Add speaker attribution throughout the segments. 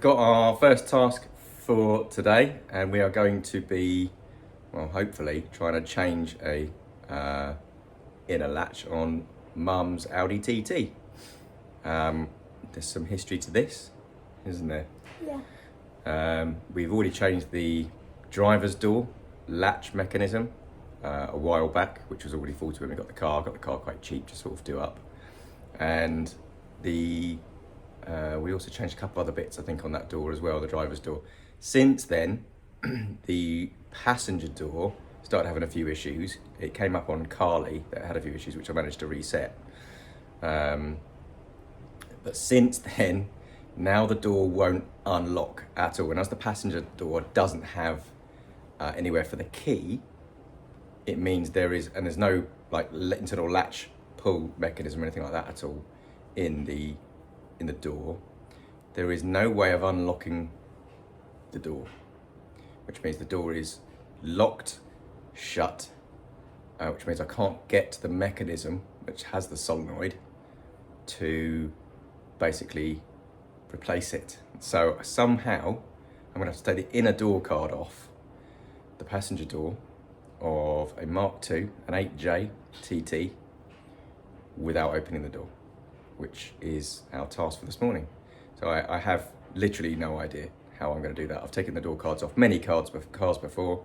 Speaker 1: got our first task for today, and we are going to be, well, hopefully trying to change a inner latch on Mum's Audi TT. There's some history to this, isn't there?
Speaker 2: Yeah.
Speaker 1: We've already changed the driver's door latch mechanism a while back, which was already faulty when we got the car quite cheap to sort of do up. And we also changed a couple other bits, I think, on that door as well, the driver's door. Since then, the passenger door started having a few issues. It came up on Carly that had a few issues, which I managed to reset. But since then, now the door won't unlock at all. And as the passenger door doesn't have anywhere for the key, it means there's no like internal latch pull mechanism or anything like that at all in the door. There is no way of unlocking the door, which means the door is locked shut, which means I can't get to the mechanism which has the solenoid to basically replace it. So somehow I'm gonna have to take the inner door card off the passenger door of a Mk2, an 8J TT, without opening the door, which is our task for this morning. So I have literally no idea how I'm going to do that. I've taken the door cards off many cars before,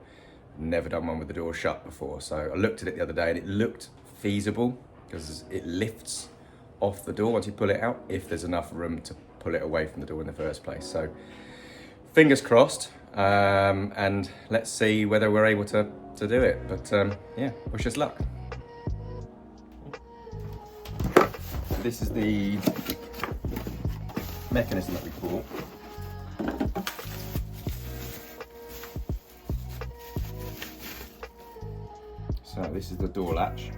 Speaker 1: never done one with the door shut before. So I looked at it the other day and it looked feasible because it lifts off the door once you pull it out, if there's enough room to pull it away from the door in the first place. So fingers crossed, and let's see whether we're able to do it. But yeah, wish us luck. This is the mechanism that we bought. So this is the door latch.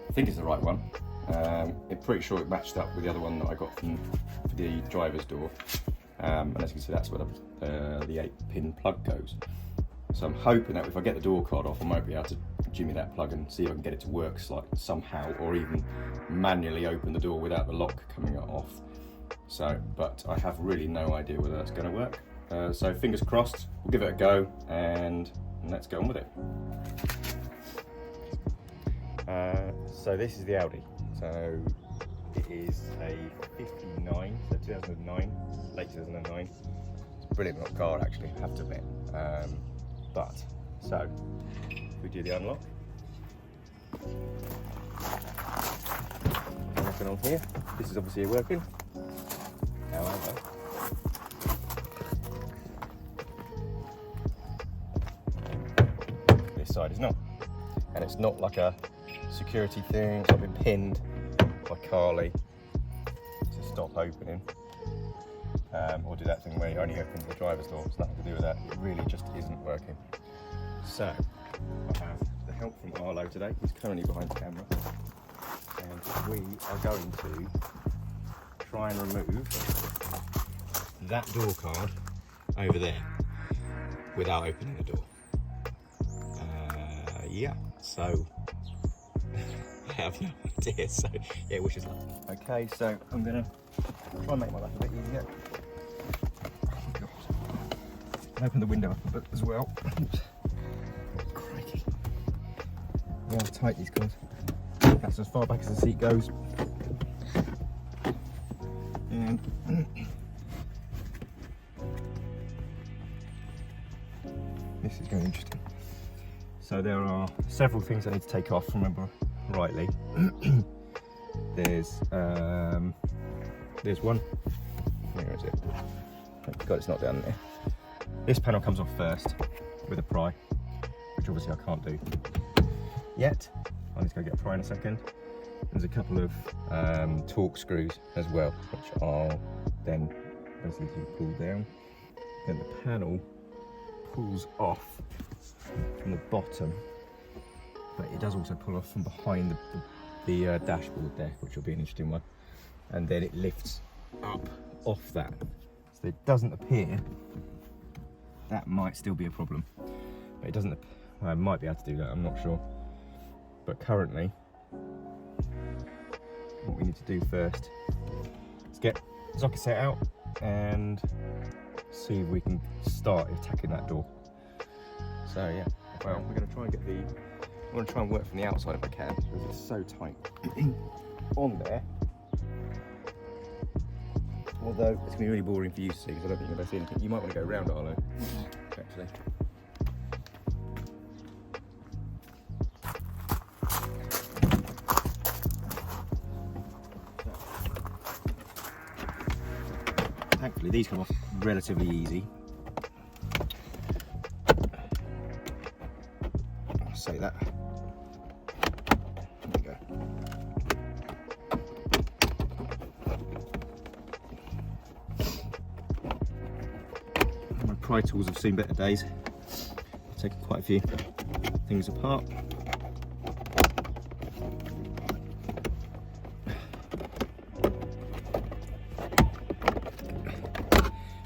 Speaker 1: I think it's the right one. I'm pretty sure it matched up with the other one that I got for the driver's door. And as you can see, that's where the 8-pin plug goes. So I'm hoping that if I get the door card off, I might be able to jimmy that plug and see if I can get it to work somehow, or even manually open the door without the lock coming off. So, but I have really no idea whether that's going to work. So fingers crossed, we'll give it a go and let's get on with it. So this is the Audi. So it is a 59, so 2009, late 2009. It's a brilliant little car actually, I have to admit. So we do the unlock. Nothing on here. This is obviously working. However, this side is not. And it's not like a security thing, it's not been pinned by Carly to stop opening. Or do that thing where you only open the driver's door. It's nothing to do with that. It really just isn't working. So I have the help from Arlo today. He's currently behind the camera, and we are going to try and remove that door card over there without opening the door. Yeah, so I have no idea. So yeah, wish us luck. Okay, so I'm gonna try and make my life a bit easier. Open the window up a bit as well. Crikey. They are tight, these cars. That's as far back as the seat goes. And this is going to be interesting. So there are several things I need to take off, remember rightly. There's one. Where is it? Thank God it's not down there. This panel comes off first with a pry, which obviously I can't do yet. I need to go get a pry in a second. There's a couple of torque screws as well, which I'll then basically pull down. Then the panel pulls off from the bottom, but it does also pull off from behind the dashboard there, which will be an interesting one. And then it lifts up off that. So it doesn't appear. That might still be a problem, but it doesn't. I might be able to do that, I'm not sure. But currently, what we need to do first is get the socket set out, and see if we can start attacking that door. So yeah, well, we're going to try and get the. I'm going to try and work from the outside if I can, because it's so tight on there. Although it's going to be really boring for you to see, because I don't think you're going to see anything. You might want to go round, Arlo, actually. Thankfully, these come off relatively easy. I'll say that. There we go. My pry tools have seen better days. I've taken quite a few things apart.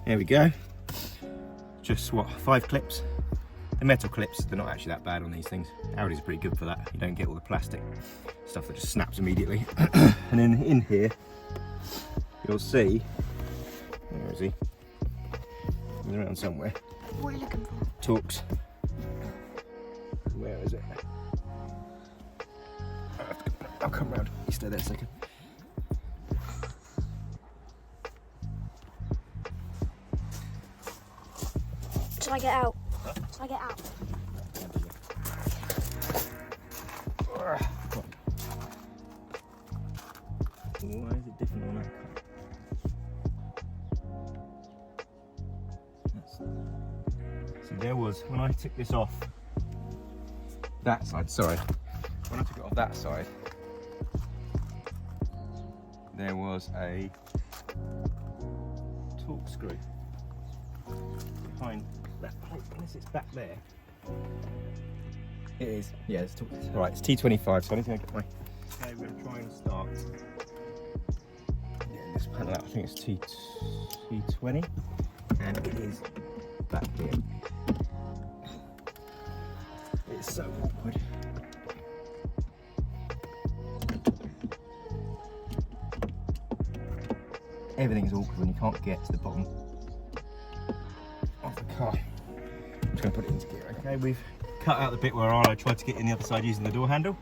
Speaker 1: There we go. Just what, 5 clips? The metal clips, they're not actually that bad on these things. Audi's pretty good for that. You don't get all the plastic stuff that just snaps immediately. And then in here, you'll see, where is he? He's around somewhere.
Speaker 2: What are you looking for?
Speaker 1: Torx. Where is it? I'll come round. You stay there a second.
Speaker 2: Shall I get out? Shall I get out?
Speaker 1: Why is it different on that? See, there was, when I took this off that side, sorry, when I took it off that side, there was a Torx screw behind that plate, unless it's back there. It is, yeah, it's Torx. Right, it's T25, so I need to get my. Okay, we're going to try and start getting this panel out. I think it's T20, and it is back here. It's so awkward. Everything's awkward when you can't get to the bottom of the car. I'm just going to put it into gear. Okay, we've cut out the bit where Arlo tried to get in the other side using the door handle.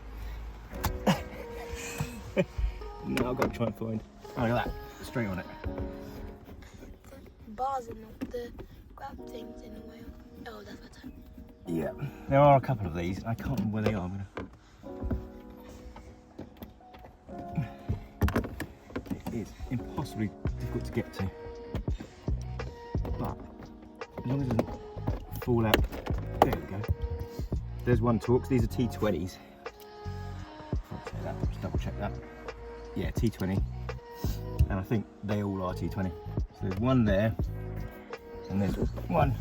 Speaker 1: Now I've got to try and find. Oh, look at that, straight on it.
Speaker 2: The bars in the grab things in the way. Oh, that's better.
Speaker 1: Yeah, there are a couple of these. I can't remember where they are. It is impossibly difficult to get to. But as long as it doesn't fall out. There we go. There's one Torx. These are T20s. Just double check that. Yeah, T20. And I think they all are T20. So there's one there, and there's one.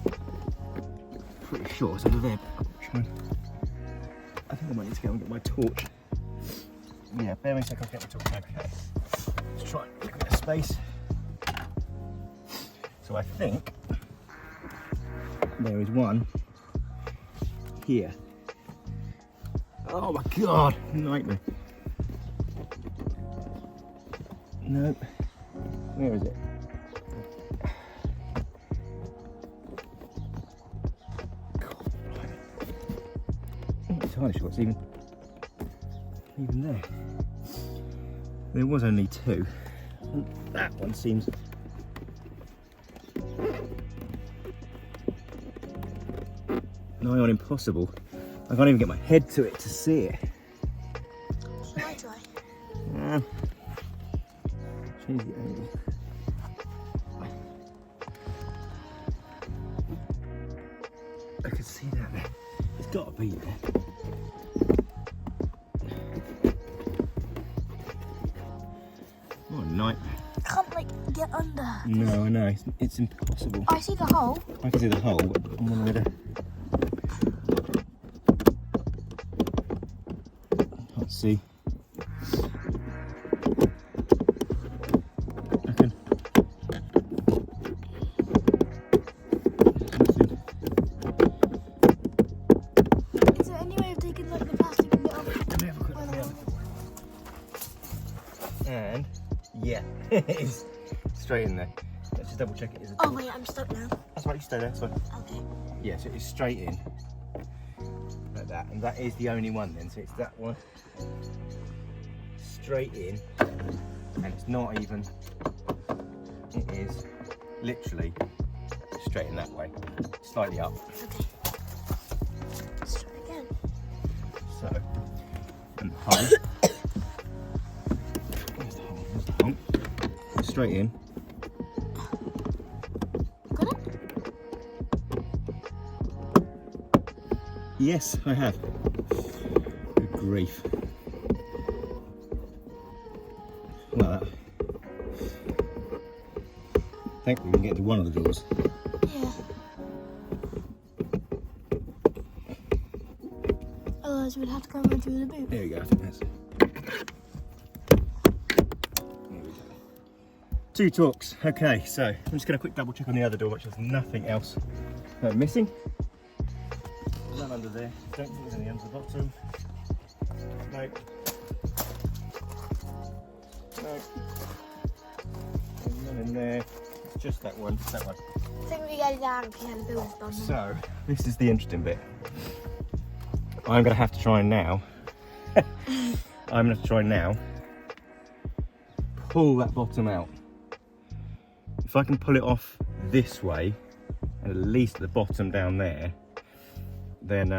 Speaker 1: Pretty sure it's over there. I think I might need to go and get my torch. Yeah, bear me a second, I'll get my torch. Okay. Let's try and look at the space. So I think there is one here. Oh my god, nightmare. No. Where is it? I'm entirely sure it's even there. There was only 2. And that one seems nigh on impossible. I can't even get my head to it to see it.
Speaker 2: Shall I try?
Speaker 1: Change the angle. I can see that there. It's got to be there. What a nightmare.
Speaker 2: I can't like get under.
Speaker 1: No, I know. It's impossible.
Speaker 2: I see the hole.
Speaker 1: I can see the hole, but I'm going to. Can't see. I can.
Speaker 2: Is there any way of taking like the plastic bit off?
Speaker 1: Let me have a quick look. And yeah, it is straight in there. Let's just double check it is a
Speaker 2: Oh
Speaker 1: door.
Speaker 2: wait, I'm stuck now.
Speaker 1: That's right, you stay there, that's fine.
Speaker 2: Okay.
Speaker 1: Yeah, so it's straight in. Like that. And that is the only one then. So it's that one. Straight in. And it's not even. It is literally straight in that way. Slightly up.
Speaker 2: Okay. Let's try again.
Speaker 1: So, and the hole. Where's the hole? There's the hole. Straight in.
Speaker 2: Got it?
Speaker 1: Yes, I have. Good grief. Well, thankfully we can get into one of the doors.
Speaker 2: Yeah. Otherwise we'd have to go right through the boot.
Speaker 1: There we go, I think that's it. There we go. 2 talks. Okay, so I'm just going to quick double check on the other door, which has nothing else missing. None under there. Don't think there's any under the bottom. No. No. There's none in there. It's just that one. That one.
Speaker 2: I think we get it down if you had a build on.
Speaker 1: So, this is the interesting bit. I'm going to have to try now. I'm going to try now. Pull that bottom out. If I can pull it off this way, and at least the bottom down there, then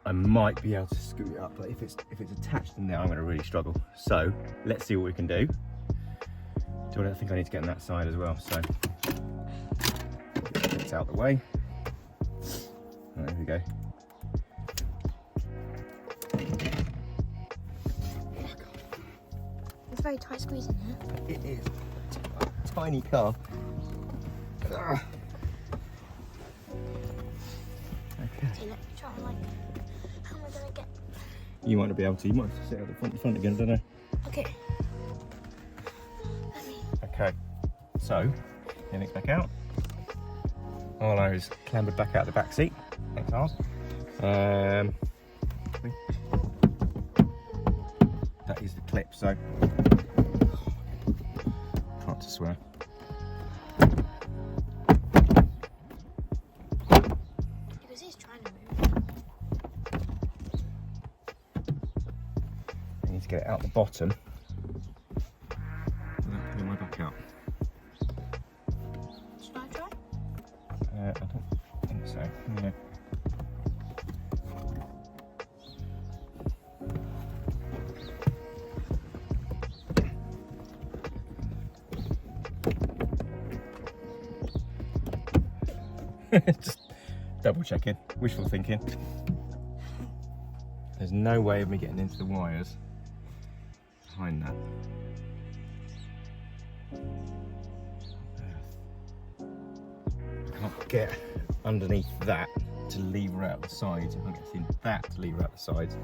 Speaker 1: I might be able to scoot it up. But if it's attached in there, I'm going to really struggle. So let's see what we can do. I don't think I need to get on that side as well. So it's out the way. There we go.
Speaker 2: It's very tight squeeze in here.
Speaker 1: It is a tiny car. Ugh. Okay.
Speaker 2: So let's try and like, how am I gonna get?
Speaker 1: You might not be able to. You might have to sit out the front again. I don't know.
Speaker 2: Okay. Let me.
Speaker 1: Okay. So, Mk's back out. Arlo's clambered back out the back seat. Thanks, Arlo. That is the clip. So, try not to swear.
Speaker 2: Because he's trying to move.
Speaker 1: I need to get it out the bottom without pulling my back out.
Speaker 2: Should I try?
Speaker 1: I don't think so. Yeah. Just double checking, wishful thinking. There's no way of me getting into the wires behind that. I can't get underneath that to lever out the sides. I can't get in that to lever out the sides.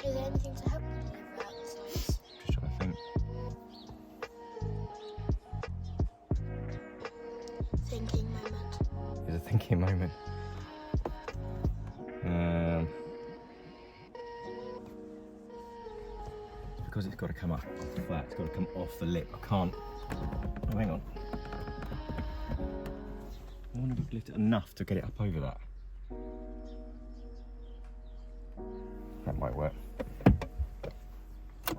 Speaker 2: Is there anything to help you leave out the sides?
Speaker 1: Just trying to think.
Speaker 2: Thinking moment.
Speaker 1: It's a thinking moment. It's because it's got to come up off the flat. It's got to come off the lip. I can't. Oh, hang on. I want to lift it enough to get it up over that. That might work. So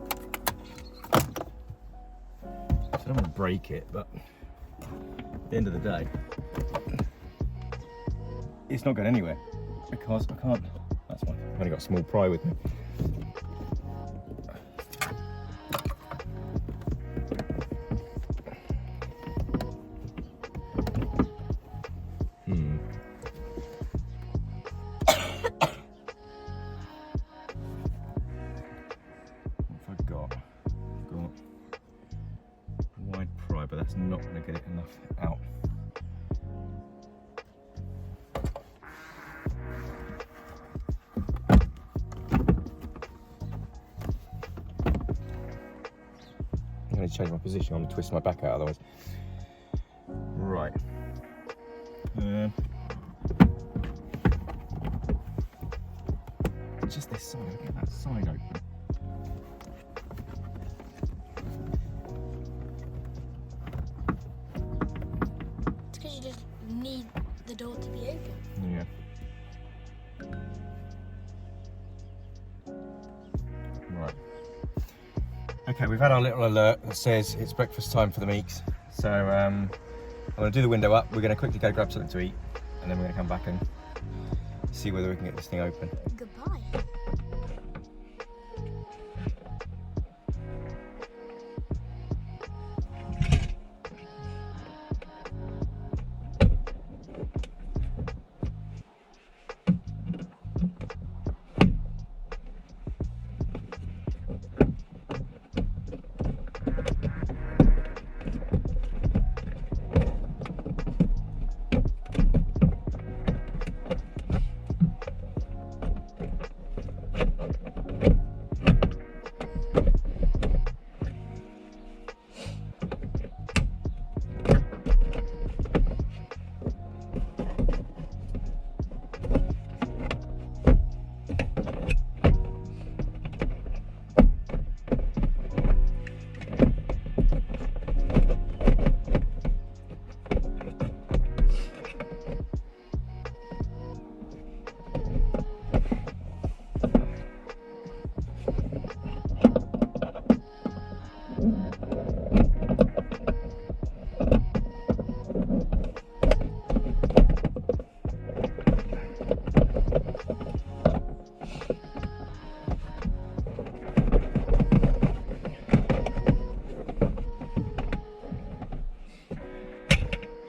Speaker 1: I don't want to break it, but at the end of the day, it's not going anywhere because I can't. That's why I've only got a small pry with me. What have I got? I've got a wide pry, but that's not going to get it enough out. I need to change my position. I'm going to twist my back out otherwise. Right. Just this side. I'll get that side open.
Speaker 2: because you just need the door to be open.
Speaker 1: Yeah. Right. Okay, we've had our little alert that says it's breakfast time for the Meeks. So I'm going to do the window up. We're going to quickly go grab something to eat, and then we're going to come back and see whether we can get this thing open.
Speaker 2: Goodbye.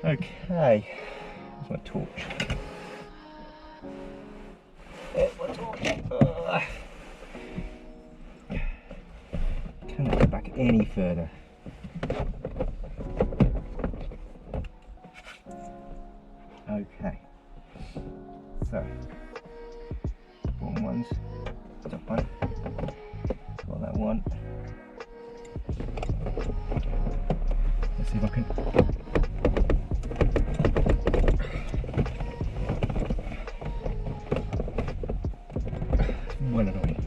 Speaker 1: Okay, there's my torch. There's my torch. Cannot go back any further. Okay, so bottom one's top one. Got that one. Let's see if I can. Well annoying.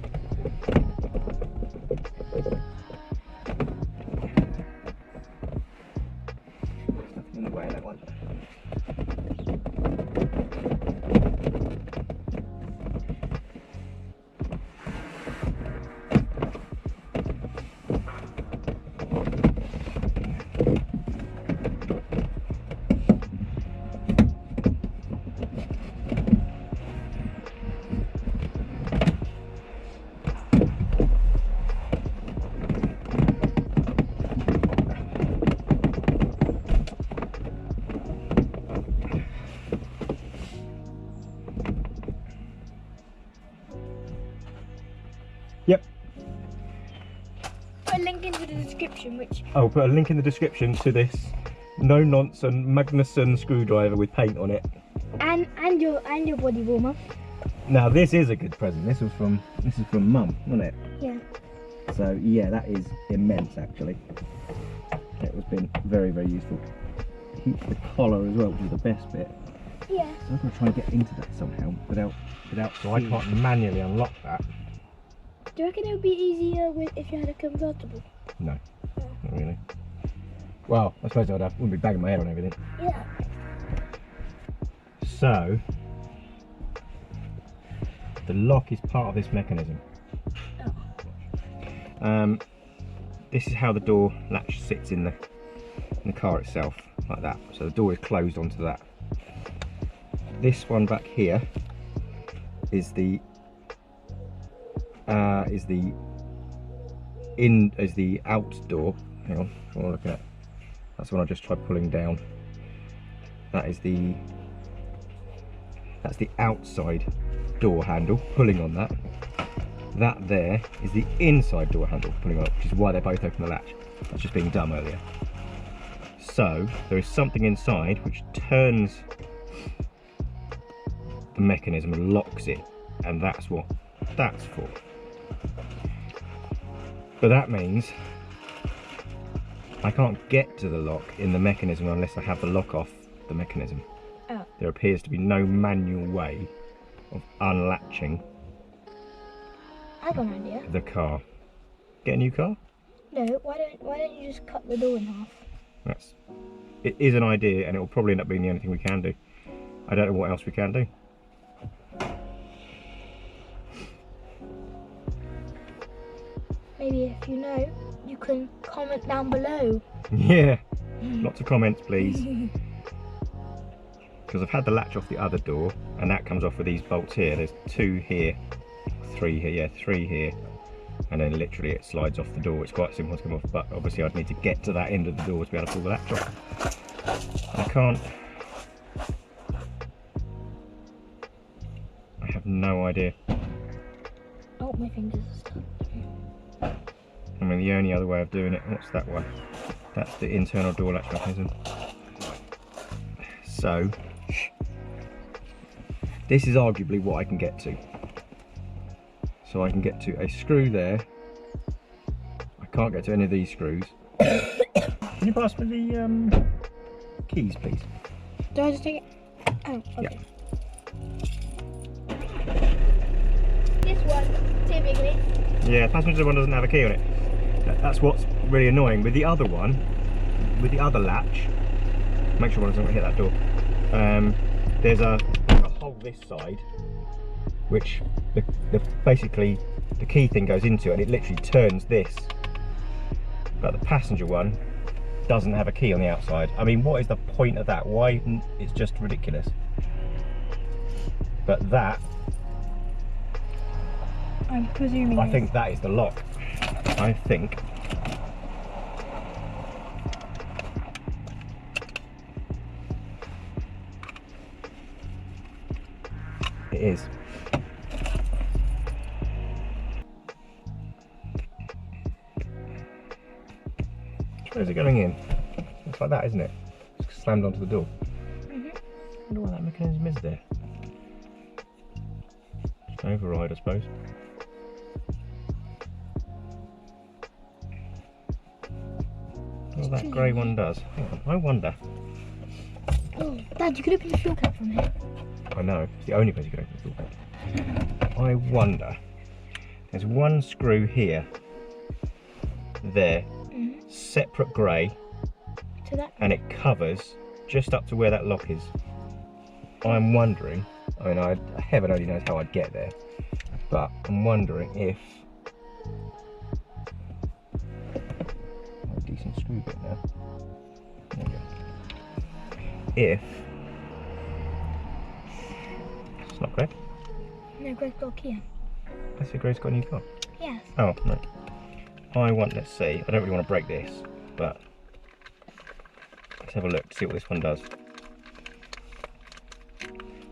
Speaker 1: There's nothing in the way of that one. Yep.
Speaker 2: Put a link into the description, which
Speaker 1: I'll put a link in the description to this no-nonsense Magnuson screwdriver with paint on it.
Speaker 2: and your body warmer.
Speaker 1: Now this is a good present. This is from Mum, wasn't it?
Speaker 2: Yeah.
Speaker 1: So yeah, that is immense actually. It has been very, very useful. It keeps the collar as well, which is the best bit.
Speaker 2: Yeah.
Speaker 1: So I'm going to try and get into that somehow without. So I can't manually unlock that.
Speaker 2: Do you reckon it would be easier if you had a convertible?
Speaker 1: No, not really. Well, I suppose wouldn't be banging my head on everything.
Speaker 2: Yeah.
Speaker 1: So the lock is part of this mechanism.
Speaker 2: Oh.
Speaker 1: This is how the door latch sits in the car itself, like that. So the door is closed onto that. This one back here is the out door. Hang on, I want to look at. That's the one I just tried pulling down. That's the outside door handle, pulling on that. That there is the inside door handle, pulling on it, which is why they both open the latch. That's just being done earlier. So there is something inside which turns the mechanism and locks it, and that's what that's for. But that means I can't get to the lock in the mechanism unless I have the lock off the mechanism.
Speaker 2: Oh.
Speaker 1: There appears to be no manual way of unlatching
Speaker 2: I got an idea.
Speaker 1: the car. Get a new car?
Speaker 2: No, why don't you just cut the door in half?
Speaker 3: It is an idea, and it will probably end up being the only thing we can do. I don't know what else we can do.
Speaker 2: Maybe if you know, you can comment down below.
Speaker 3: Yeah, lots of comments please. Because I've had the latch off the other door, and that comes off with these bolts here. There's 2 here, 3 here, yeah, 3 here, and then literally it slides off the door. It's quite simple to come off, but obviously I'd need to get to that end of the door to be able to pull the latch off. I can't. I have no idea.
Speaker 2: Oh, my fingers are stuck.
Speaker 3: I mean, the only other way of doing it, what's that one? That's the internal door latch mechanism. So, this is arguably what I can get to. So I can get to a screw there. I can't get to any of these screws. Can you pass me the keys, please?
Speaker 2: Do I just take it? Oh, okay.
Speaker 3: Yeah.
Speaker 2: This one, typically.
Speaker 3: Yeah, passenger one doesn't have a key on it. That's what's really annoying. With the other one, with the other latch, make sure one doesn't hit that door. There's a hole this side, which basically the key thing goes into, and it literally turns this. But the passenger one doesn't have a key on the outside. I mean, what is the point of that? Why? It's just ridiculous. But that,
Speaker 2: I'm presuming.
Speaker 3: I think that is the lock. I think. It is. Where is it going in? Looks like that, isn't it? It's slammed onto the door. I wonder why that mechanism is there. Just an override, I suppose. What that grey one does. Hang on, I wonder.
Speaker 2: Oh, Dad, you could open the fuel cap from here.
Speaker 3: I know, it's the only place you can open the fuel cap. I wonder. There's one screw here, there, separate grey,
Speaker 2: To that.
Speaker 3: and it covers just up to where that lock is. I'm wondering, I mean, heaven only knows how I'd get there, but I'm wondering if a decent screw bit now. There we go. If it's not Greg.
Speaker 2: No, Greg's got a key.
Speaker 3: I see Greg's got a new car.
Speaker 2: Yes.
Speaker 3: Oh no. Let's see. I don't really want to break this, but let's have a look to see what this one does.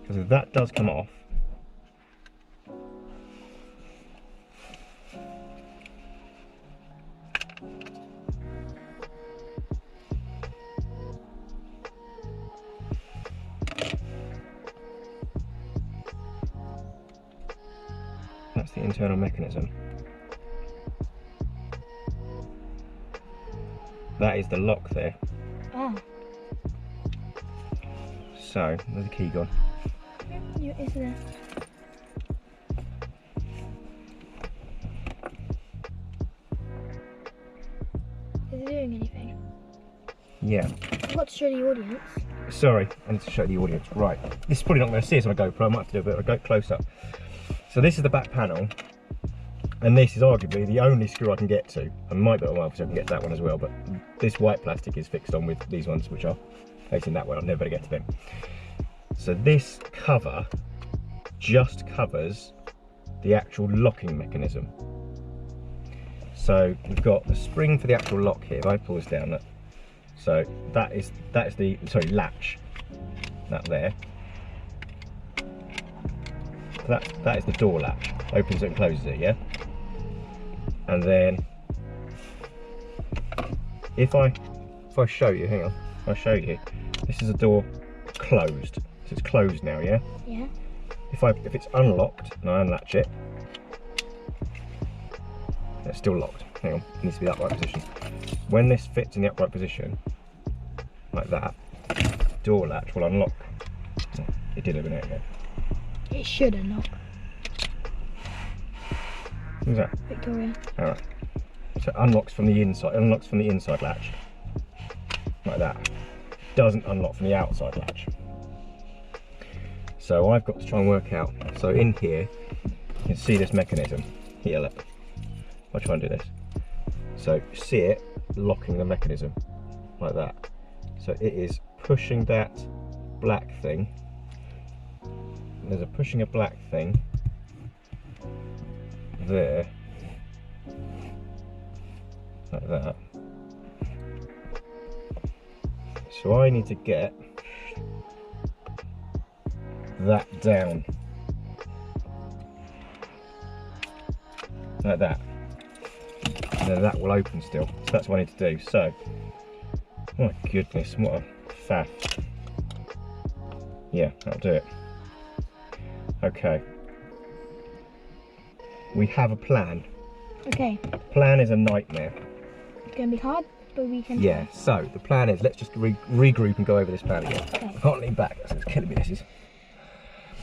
Speaker 3: Because if that does come off, that's the internal mechanism. That is the lock there.
Speaker 2: Ah.
Speaker 3: So, where's the key gone?
Speaker 2: Is there? Is it doing anything?
Speaker 3: Yeah.
Speaker 2: I've got to show the audience.
Speaker 3: Sorry, I need to show the audience. Right. This is probably not going to see us on a GoPro. I might have to do a bit of a close up. So this is the back panel. And this is arguably the only screw I can get to. I might be able to get to that one as well, but this white plastic is fixed on with these ones, which are facing that way. I'll never get to them. So this cover just covers the actual locking mechanism. So we've got the spring for the actual lock here. If I pull this down, look. So that is the latch. That there. So that is the door latch. Opens it and closes it, yeah. And then if I show you, hang on, I'll show you. This is a door closed. So it's closed now, yeah?
Speaker 2: Yeah.
Speaker 3: If it's unlocked and I unlatch it, it's still locked. Hang on, it needs to be the upright position. When this fits in the upright position, like that, door latch will unlock. It did a minute ago.
Speaker 2: It should unlock.
Speaker 3: Who's that?
Speaker 2: Victoria.
Speaker 3: Alright. So it unlocks from the inside, latch. like that. Doesn't unlock from the outside latch. So I've got to try and work out, so in here, you can see this mechanism. Here, look. I'll try and do this. So see it locking the mechanism like that. So it is pushing that black thing. There's a pushing a black thing there, like that. So I need to get that down, like that. And then that will open still. So that's what I need to do. So, my goodness, what a faff. Yeah, that'll do it. Okay. We have a plan.
Speaker 2: Okay.
Speaker 3: Plan is a nightmare.
Speaker 2: It's gonna be hard, but we can.
Speaker 3: Yeah, so the plan is, let's just regroup and go over this plan again.
Speaker 2: Okay.
Speaker 3: I can't lean back, that's killing me, this is.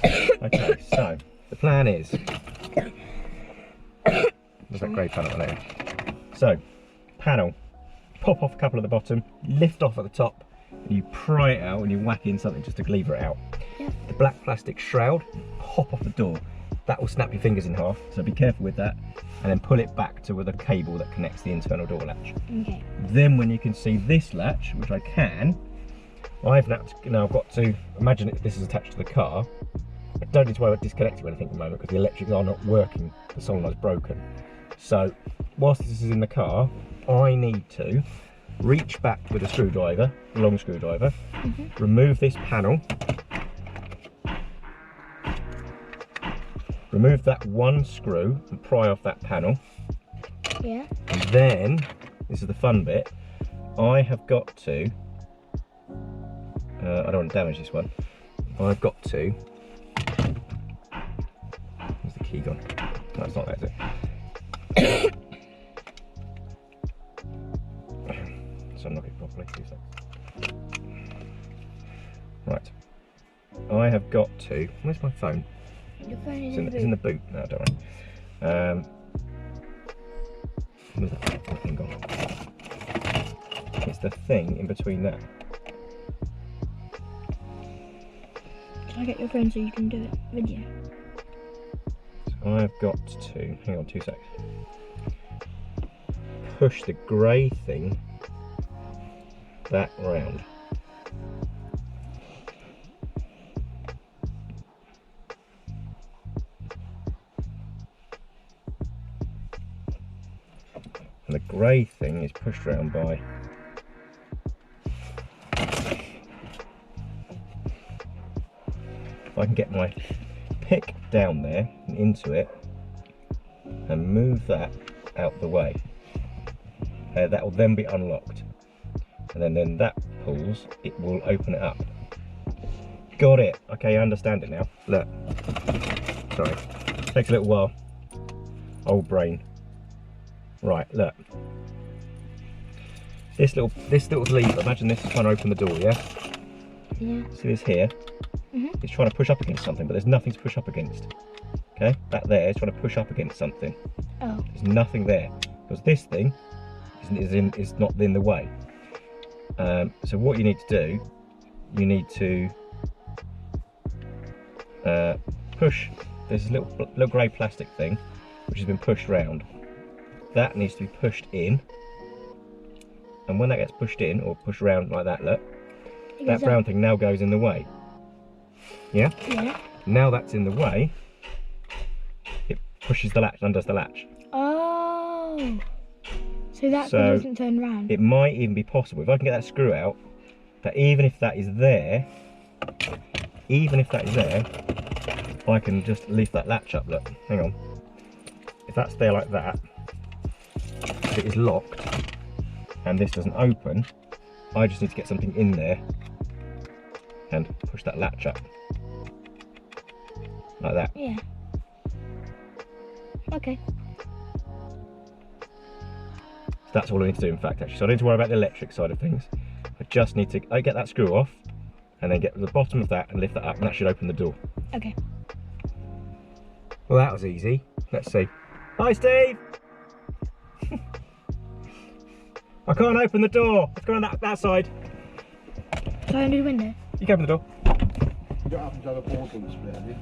Speaker 3: Okay, so the plan is, there's that grey panel there. So, panel, pop off a couple at the bottom, lift off at the top, and you pry it out and you whack in something just to lever it out.
Speaker 2: Yeah.
Speaker 3: The black plastic shroud, pop off the door. That will snap your fingers in half, so be careful with that. And then pull it back to with a cable that connects the internal door latch.
Speaker 2: Okay.
Speaker 3: Then when you can see this latch, which I can, I've now got to imagine this is attached to the car. I don't need to worry about disconnecting or anything at the moment because the electrics are not working, the solenoid's broken. So whilst this is in the car, I need to reach back with a screwdriver, a long screwdriver, remove this panel, remove that one screw and pry off that panel.
Speaker 2: Yeah.
Speaker 3: And then, this is the fun bit, I have got to, I don't want to damage this one, I've got to, where's the key gone? No, it's not there, is it? So unlock it properly, 2 seconds. Right, I have got to, where's my phone?
Speaker 2: Your phone is
Speaker 3: It's in the boot. No, don't worry. Where's that thing gone? It's the thing in between that.
Speaker 2: Can I get your phone so you can do it? Video.
Speaker 3: So I've got to, hang on 2 seconds. Push the grey thing back round. And the grey thing is pushed around by if I can get my pick down there and into it and move that out the way, that will then be unlocked, and then that pulls, it will open it up. Got it. Okay, I understand it now. Look, sorry, takes a little while, old brain. Right, look, this little lever, imagine this is trying to open the door, yeah?
Speaker 2: Yeah.
Speaker 3: See this here? It's trying to push up against something, but there's nothing to push up against. Okay, that there is trying to push up against something.
Speaker 2: Oh.
Speaker 3: There's nothing there because this thing is not in the way. So what you need to do, you need to push this little grey plastic thing, which has been pushed round. That needs to be pushed in, and when that gets pushed in or pushed around like that, look, that brown thing now goes in the way. Yeah?
Speaker 2: Yeah.
Speaker 3: Now that's in the way, it pushes the latch, undoes the latch.
Speaker 2: Oh. So that
Speaker 3: So
Speaker 2: doesn't turn round.
Speaker 3: it might even be possible, if I can get that screw out, that even if that is there, I can just lift that latch up, look, hang on. If that's there like that, if it is locked, and this doesn't open, I just need to get something in there and push that latch up. Like that.
Speaker 2: Yeah. Okay.
Speaker 3: So that's all I need to do in fact actually. So I don't need to worry about the electric side of things. I just need to get that screw off and then get to the bottom of that and lift that up, and that should open the door.
Speaker 2: Okay.
Speaker 3: Well, that was easy. Let's see. Hi Steve! I can't open the door. Let's go on that side.
Speaker 2: Try and do the window.
Speaker 3: You can open the door.
Speaker 4: You don't happen to have a boardroom split, have you?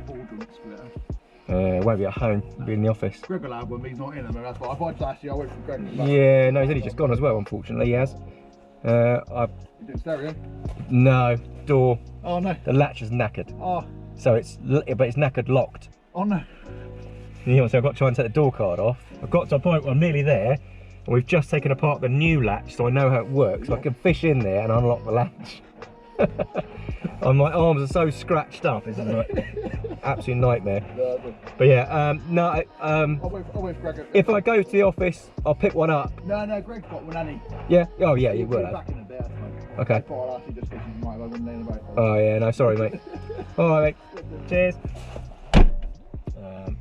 Speaker 4: Boardroom splitter.
Speaker 3: Won't be at home. He'll be in the office.
Speaker 4: Greg will have one, but he's not in them, and that's why I thought actually I went from Greg.
Speaker 3: Yeah, no, he's only just gone as well, unfortunately, he has.
Speaker 4: You doing stereo?
Speaker 3: No, door.
Speaker 4: Oh no.
Speaker 3: The latch is knackered.
Speaker 4: Oh.
Speaker 3: So it's knackered locked.
Speaker 4: Oh no.
Speaker 3: Yeah, so I've got to try and take the door card off. I've got to a point where I'm nearly there, and we've just taken apart the new latch, so I know how it works. So I can fish in there and unlock the latch. And my arms are so scratched up, it's like absolute nightmare. But yeah, no,
Speaker 4: I'll wait for Greg.
Speaker 3: if I go to the office, I'll pick one up.
Speaker 4: No, Greg's got one, hasn't he?
Speaker 3: Yeah, oh yeah, you will
Speaker 4: He'll be
Speaker 3: have.
Speaker 4: back in a bit, that's fine.
Speaker 3: Okay.
Speaker 4: I thought I'd actually just fish him, I wouldn't lay about.
Speaker 3: Oh yeah, no, sorry mate. Alright mate, cheers.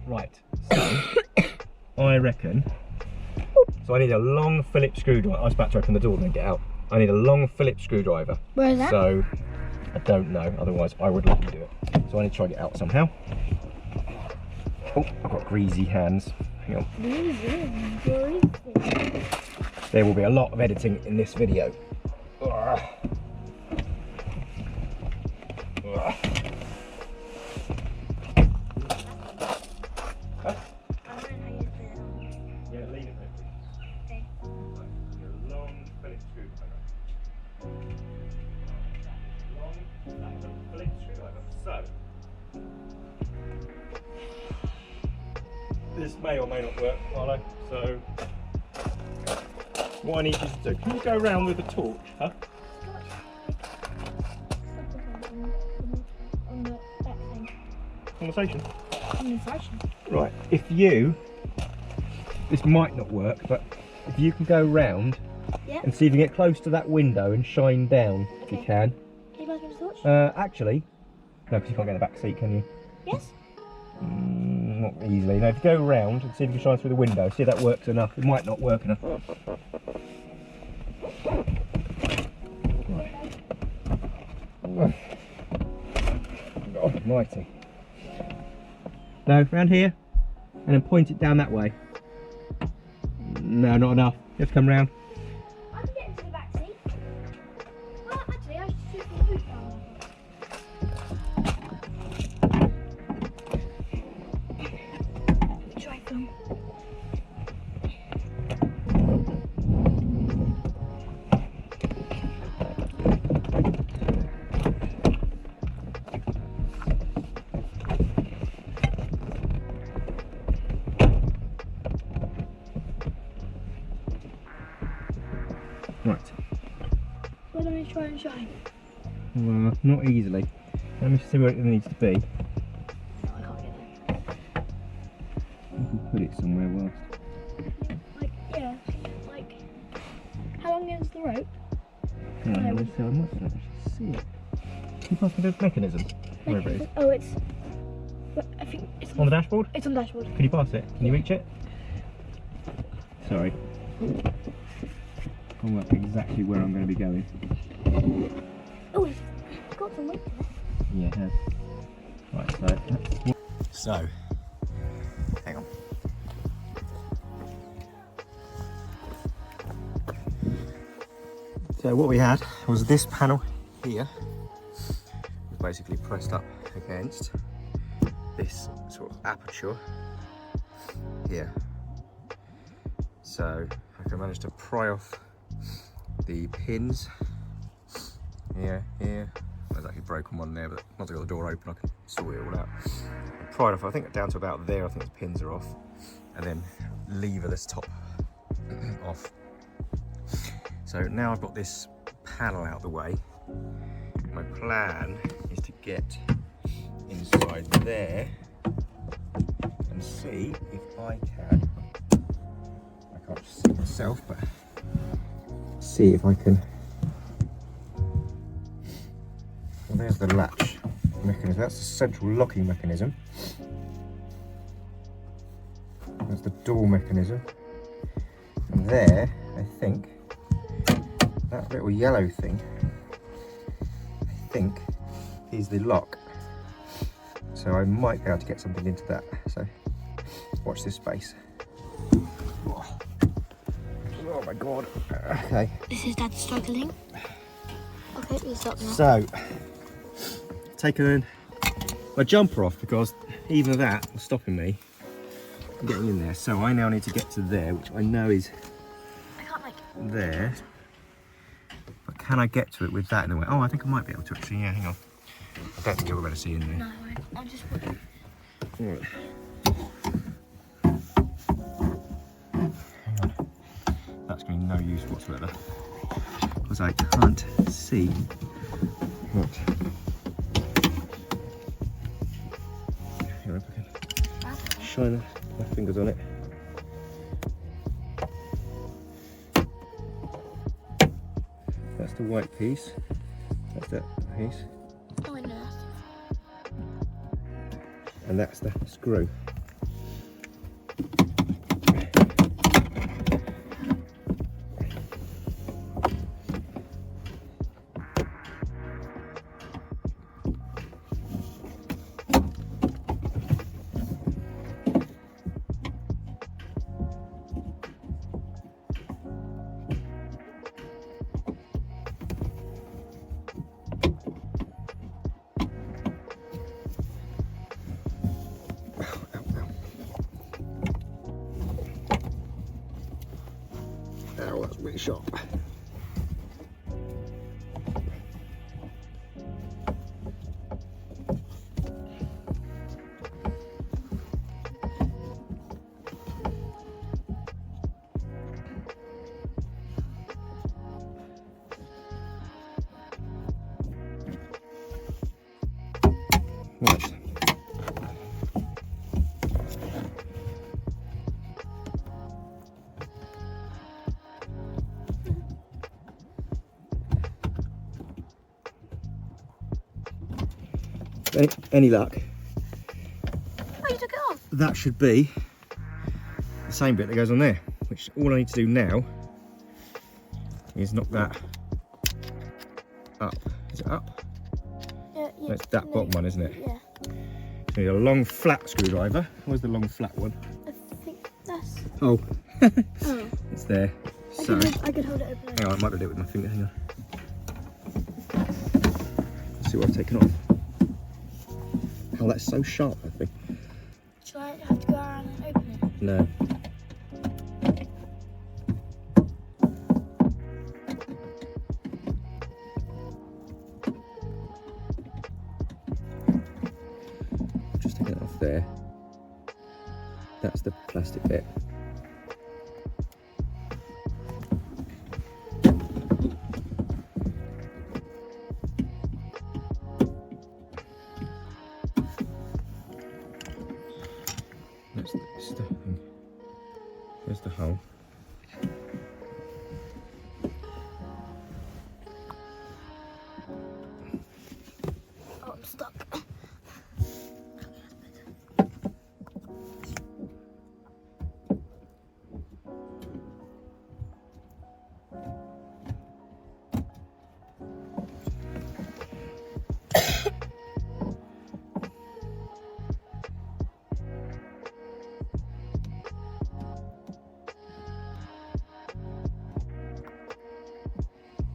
Speaker 3: Right, so I reckon, so I need a long Phillips screwdriver. I was about to open the door and then get out. I need a long Phillips screwdriver.
Speaker 2: Where is that?
Speaker 3: So, I don't know, otherwise I would let you do it. So I need to try and get out somehow. Oh, I've got greasy hands. Hang on. There will be a lot of editing in this video. Ugh. Ugh. Yeah, leave it there.
Speaker 2: Okay.
Speaker 3: Long Phillips screwdriver. Long Phillips screwdriver. So, this may or may not work, Marlo. So, what I need you to do, can you go around with a torch, huh?
Speaker 2: On the that thing.
Speaker 3: Conversation.
Speaker 2: On the fashion.
Speaker 3: Right, if you, this might not work, but if you can go round
Speaker 2: Yeah.
Speaker 3: and see if you can get close to that window and shine down, if you can.
Speaker 2: Can you pass me the torch?
Speaker 3: Actually, no, because you can't get in the back seat, can you?
Speaker 2: Yes.
Speaker 3: Not easily. Now, if you go round and see if you can shine through the window, see if that works enough. It might not work enough. Right. God almighty. No, round here, and then point it down that way. No, not enough. You have to come round.
Speaker 2: I can get into the back seat. Well, actually, I should shoot the roof down. Try film.
Speaker 3: Right.
Speaker 2: Why don't I try and shine?
Speaker 3: Well, not easily. Let me see where it needs to be.
Speaker 2: No, I can't get there.
Speaker 3: You can put it somewhere whilst.
Speaker 2: Like, yeah, like, how long is the rope?
Speaker 3: I might not actually see it. Can you pass me the mechanism? Wherever it is.
Speaker 2: Oh, it's. But I think it's
Speaker 3: On the dashboard?
Speaker 2: It's on the dashboard.
Speaker 3: Can you pass it? Can you reach it? Sorry. I'll work exactly where I'm going to be going.
Speaker 2: Oh, it's got some weight to it.
Speaker 3: Yeah, it has. Right, so. Hang on. So what we had was this panel here was basically pressed up against this sort of aperture here. So I can manage to pry off the pins here. There's actually a broken one there, but once I got the door open I can sort it all out. I pry it off, I think down to about there, I think the pins are off, and then lever this top off. So now I've got this panel out of the way. My plan is to get inside there and see if I can, I can't see myself, but see if I can, well there's the latch mechanism, that's the central locking mechanism. That's the door mechanism. And there, I think, that little yellow thing, I think, is the lock. So I might be able to get something into that. So watch this space. Oh my god. Okay.
Speaker 2: This is Dad struggling. Okay, you stop now.
Speaker 3: So, taking my jumper off because even that was stopping me from getting in there. So I now need to get to there, which I know is
Speaker 2: I can't like.
Speaker 3: there. But can I get to it with that in the way? Oh, I think I might be able to actually. Yeah, hang on. I don't think you'll be able to see in there.
Speaker 2: No, I'll just put it.
Speaker 3: Right. Hang on. That's going to be no use whatsoever because I can't see what. Hang on, if I can shine my fingers on it. That's the white piece. That's that piece.
Speaker 2: Oh, I know.
Speaker 3: And that's the screw. Ow, that's really sharp. Right. Any luck?
Speaker 2: Oh, you took it off.
Speaker 3: That should be the same bit that goes on there, which all I need to do now is knock that up. Is it up?
Speaker 2: Yeah, yeah.
Speaker 3: That's that bottom one, isn't it?
Speaker 2: Yeah.
Speaker 3: So you need a long flat screwdriver. Where's the long flat one?
Speaker 2: I think that's.
Speaker 3: Oh,
Speaker 2: Oh.
Speaker 3: it's there.
Speaker 2: I
Speaker 3: So,
Speaker 2: could hold it open.
Speaker 3: hang on, I might be able to do it with my finger. Hang on. Let's see what I've taken off. Oh, that's so sharp, I think.
Speaker 2: Do I have to go around and open it?
Speaker 3: No. Just taking it off there. That's the plastic bit. That's the stuffing. There's the hole.
Speaker 2: Oh, I'm stuck.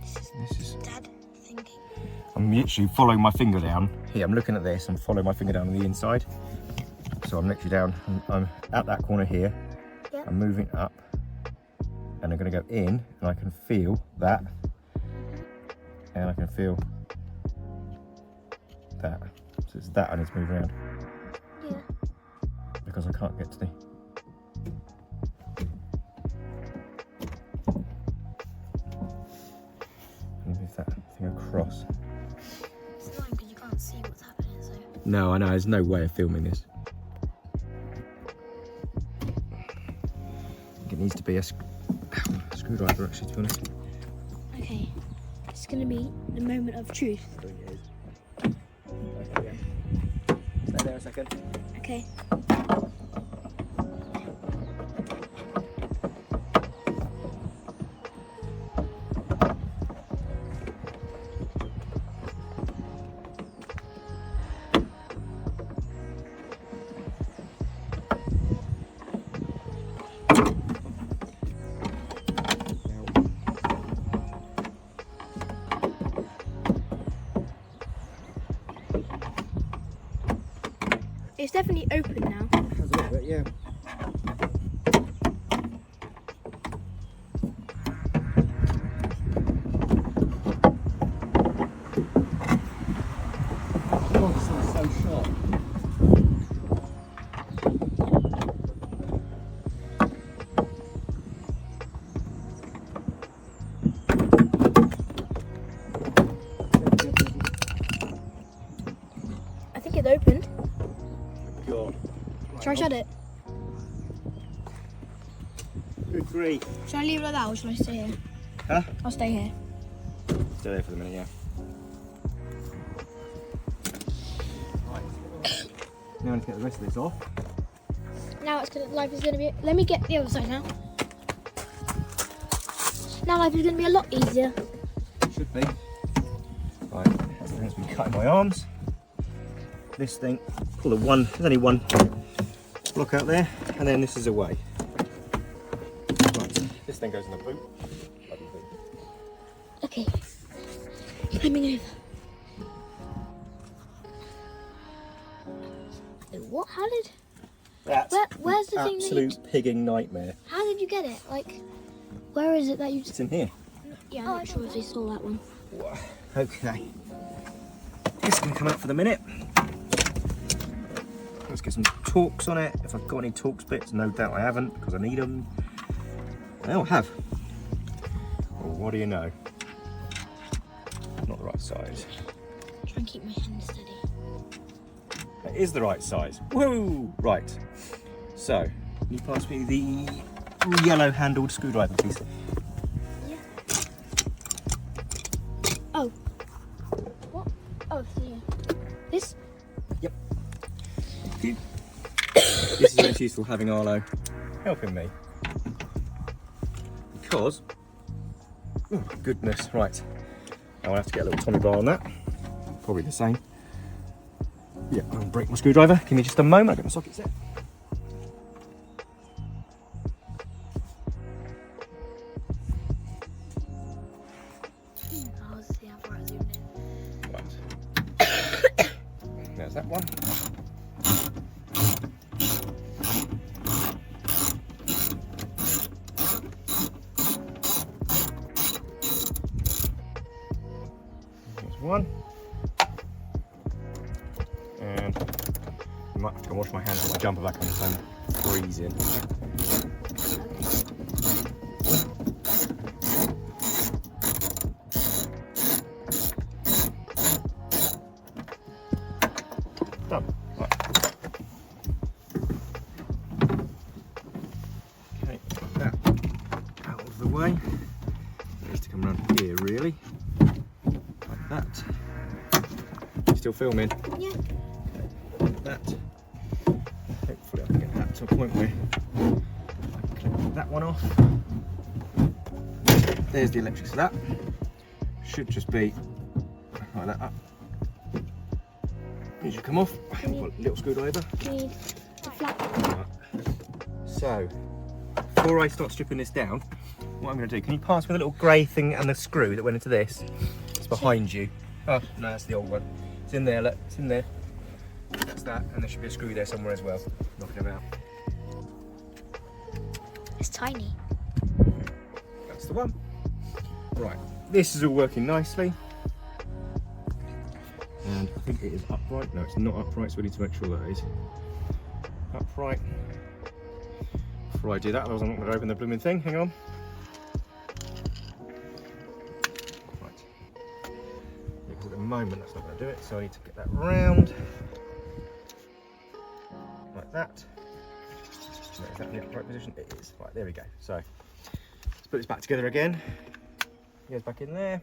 Speaker 3: This is.
Speaker 2: Dad thinking.
Speaker 3: I'm literally following my finger down. Here, I'm looking at this. I'm following my finger down on the inside. So I'm literally down. I'm at that corner here.
Speaker 2: Yep.
Speaker 3: I'm moving up, and I'm going to go in, and I can feel that, and I can feel that. So it's that I need to move around
Speaker 2: Yeah.
Speaker 3: because I can't get to the. Move that thing across.
Speaker 2: It's annoying because you can't see what's happening, so.
Speaker 3: No, I know. There's no way of filming this. I think it needs to be a screwdriver, actually, to be honest.
Speaker 2: Okay. It's gonna be the moment of truth.
Speaker 3: Stay there a second.
Speaker 2: Okay. It's definitely open now.
Speaker 3: Has a little bit, yeah.
Speaker 4: God, this thing's so sharp.
Speaker 2: I think it's opened.
Speaker 3: God.
Speaker 2: Shall I shut it?
Speaker 3: Good grief.
Speaker 2: Shall I leave it like that or shall I stay here?
Speaker 3: Huh?
Speaker 2: I'll stay here.
Speaker 3: Stay there for the minute, yeah. Right. Now I need to get the rest of this off.
Speaker 2: Now it's gonna, life is gonna be. Let me get the other side now. Now life is gonna be a lot easier.
Speaker 3: Should be. Right, that's me cutting my arms. This thing, pull there's only one block out there, and then this is away. Right, this thing goes in the boot. Bloody boot.
Speaker 2: Okay. Climbing over. What? How did?
Speaker 3: That's
Speaker 2: Where's the thing that
Speaker 3: absolute pigging nightmare.
Speaker 2: How did you get it? Like, where is it that you?
Speaker 3: It's in here.
Speaker 2: Yeah, I'm not sure if they saw that one.
Speaker 3: Okay. This can come out for the minute. Let's get some Torx on it. If I've got any Torx bits, no doubt I haven't because I need them. I have. Well, what do you know? Not the right size.
Speaker 2: Try and keep my hand steady.
Speaker 3: That is the right size. Woo! Right. So, can you pass me the yellow handled screwdriver, please?
Speaker 2: Yeah. Oh. What? Oh, yeah. This?
Speaker 3: Yep. Thank you. This is when it's useful having Arlo helping me. Because, oh goodness, right. I'll have to get a little Tommy bar on that. Probably the same. Yeah, I'll break my screwdriver. Give me just a moment, I'll get my socket set.
Speaker 2: I'll see how far I zoomed in.
Speaker 3: Right. There's that one. There's one. And I might have to go wash my hands with my jumper back on so I'm freezing. Done. Right. Okay, put that out of the way. It needs to come around here really. Like that. You still filming?
Speaker 2: Yeah.
Speaker 3: Like that. Hopefully I can get that to a point where I can clip that one off. There's the electrics for that. Should just be like that up. These should come off. I've got a little screwdriver.
Speaker 2: Need the flat.
Speaker 3: Right. So, before I start stripping this down, what I'm going to do, can you pass me the little grey thing and the screw that went into this? It's behind you. Oh, no, that's the old one. It's in there, look, it's in there. That's that, and there should be a screw there somewhere as well. Knocking them out.
Speaker 2: It's tiny.
Speaker 3: That's the one. Right, this is all working nicely. And I think it is upright. No, it's not upright, so we need to make sure that is upright. Before I do that, otherwise I'm not going to open the blooming thing. Hang on. Right. Because at the moment that's not going to do it, so I need to get that round. Like that. No, is that in the upright position? It is. Right, there we go. So, let's put this back together again. It goes back in there.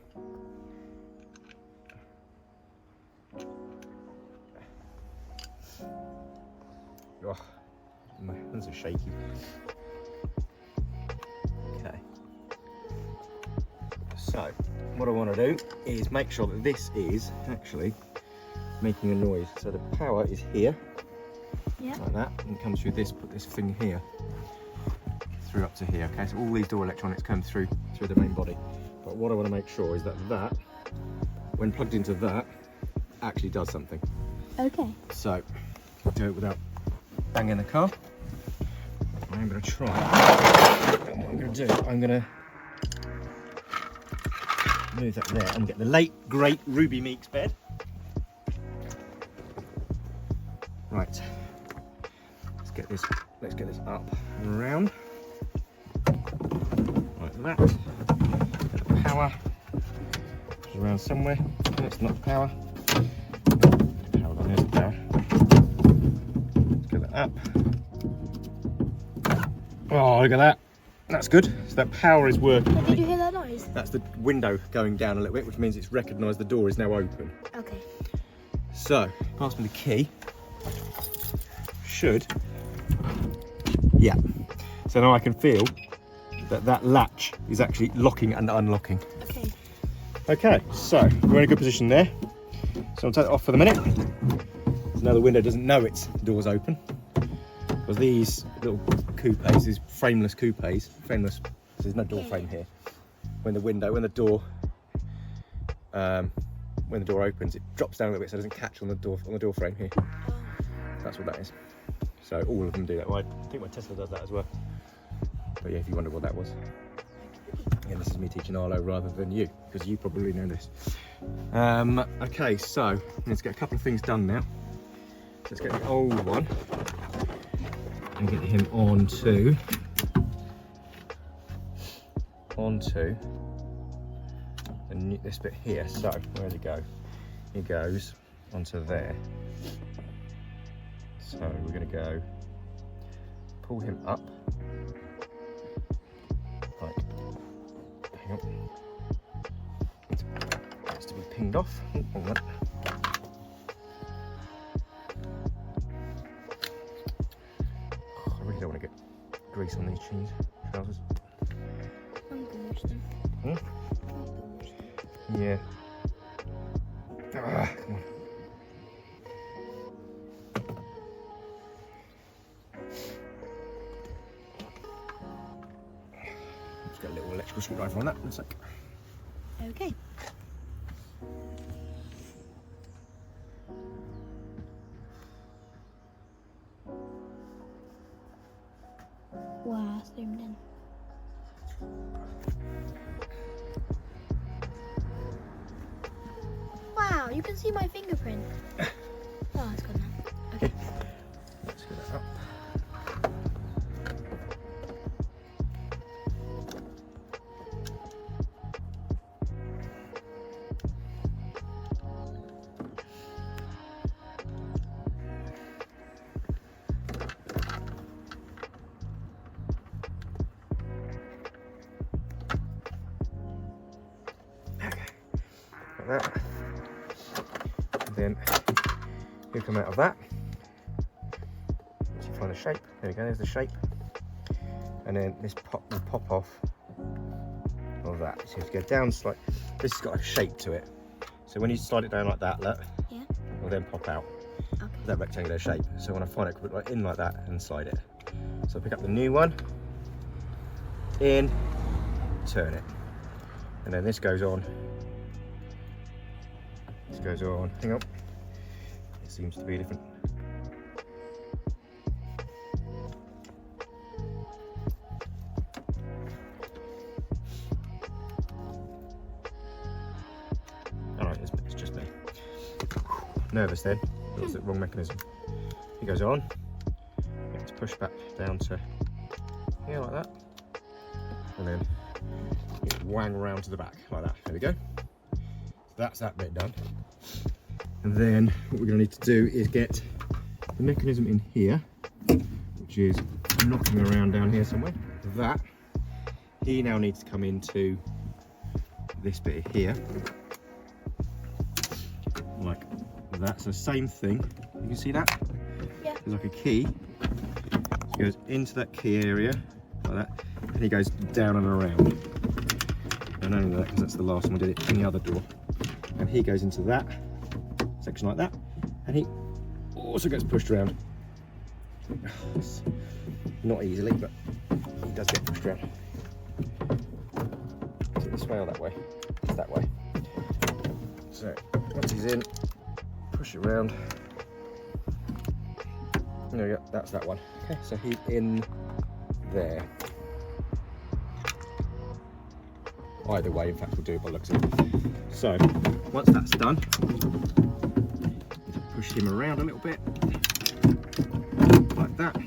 Speaker 3: Oh, my hands are shaky. Okay. So, what I want to do is make sure that this is actually making a noise. So the power is here, like that, and it comes through this, put this thing here, through up to here. Okay, so all these door electronics come through the main body. But what I want to make sure is that when plugged into that, actually does something.
Speaker 2: Okay.
Speaker 3: So, do it without banging the car. I'm going to try. What I'm going to do, I'm going to move that there and get the late great Ruby Meeks bed. Right, let's get this up and around like that. Get the power around somewhere. It's not power. Power, there's the power. Let's get that up. Oh, look at that. That's good. So that power is working.
Speaker 2: Did you hear that noise?
Speaker 3: That's the window going down a little bit, which means it's recognised the door is now open.
Speaker 2: Okay.
Speaker 3: So, pass me the key. Should. Yeah. So now I can feel that latch is actually locking and unlocking.
Speaker 2: Okay.
Speaker 3: Okay, so we're in a good position there. So I'll take it off for the minute. So now the window doesn't know its door's open. Because these little coupes, these frameless coupes, frameless, there's no door frame here. When the door opens, it drops down a little bit so it doesn't catch on the door frame here. That's what that is. So all of them do that. Well, I think my Tesla does that as well. But yeah, if you wonder what that was. Yeah, this is me teaching Arlo rather than you, because you probably know this. Okay, so let's get a couple of things done now. Let's get the old one and get him onto this bit here. So where'd he go? He goes onto there. So we're going to go pull him up. Like, hang on. It has to be pinged off. Oh, hold on. I really don't want to get grease on these jeans trousers.
Speaker 2: I'm gonna wash them.
Speaker 3: Yeah. Come on. Just get a little electrical screwdriver on that in a sec.
Speaker 2: Okay. Wow, zoomed in. Wow, you can see my fingerprint. Oh, it's good now. Okay.
Speaker 3: Let's get that up. Like that. And then he'll come out of that. Once you find the shape, there we go, there's the shape. And then this pop will pop off of that. So you have to go down slightly. This has got a shape to it. So when you slide it down like that, look,
Speaker 2: Yeah.
Speaker 3: it will then pop out.
Speaker 2: Okay.
Speaker 3: That rectangular shape. So when I find it, I put it in like that and slide it. So I pick up the new one, in, turn it. And then this goes on. This goes on, hang on. It seems to be different. Alright, it's just me. Nervous then, that's the wrong mechanism. It goes on, it's pushed back down to here like that. And then it wang round to the back like that, there we go. That's that bit done. And then what we're going to need to do is get the mechanism in here, which is knocking around down here somewhere. That, he now needs to come into this bit here, like that. So same thing, you can see that?
Speaker 2: Yeah.
Speaker 3: There's like a key, he goes into that key area, like that, and he goes down and around. And only that, because that's the last one we did it in the other door. And he goes into that section like that, and he also gets pushed around. It's not easily, but he does get pushed around. Is it this way or that way? It's that way. So once he's in, push it around.
Speaker 1: There we go, that's that one. Okay, so he's in there. Either way, in fact, we'll do it by the looks of it. So, once that's done, push him around a little bit, like that.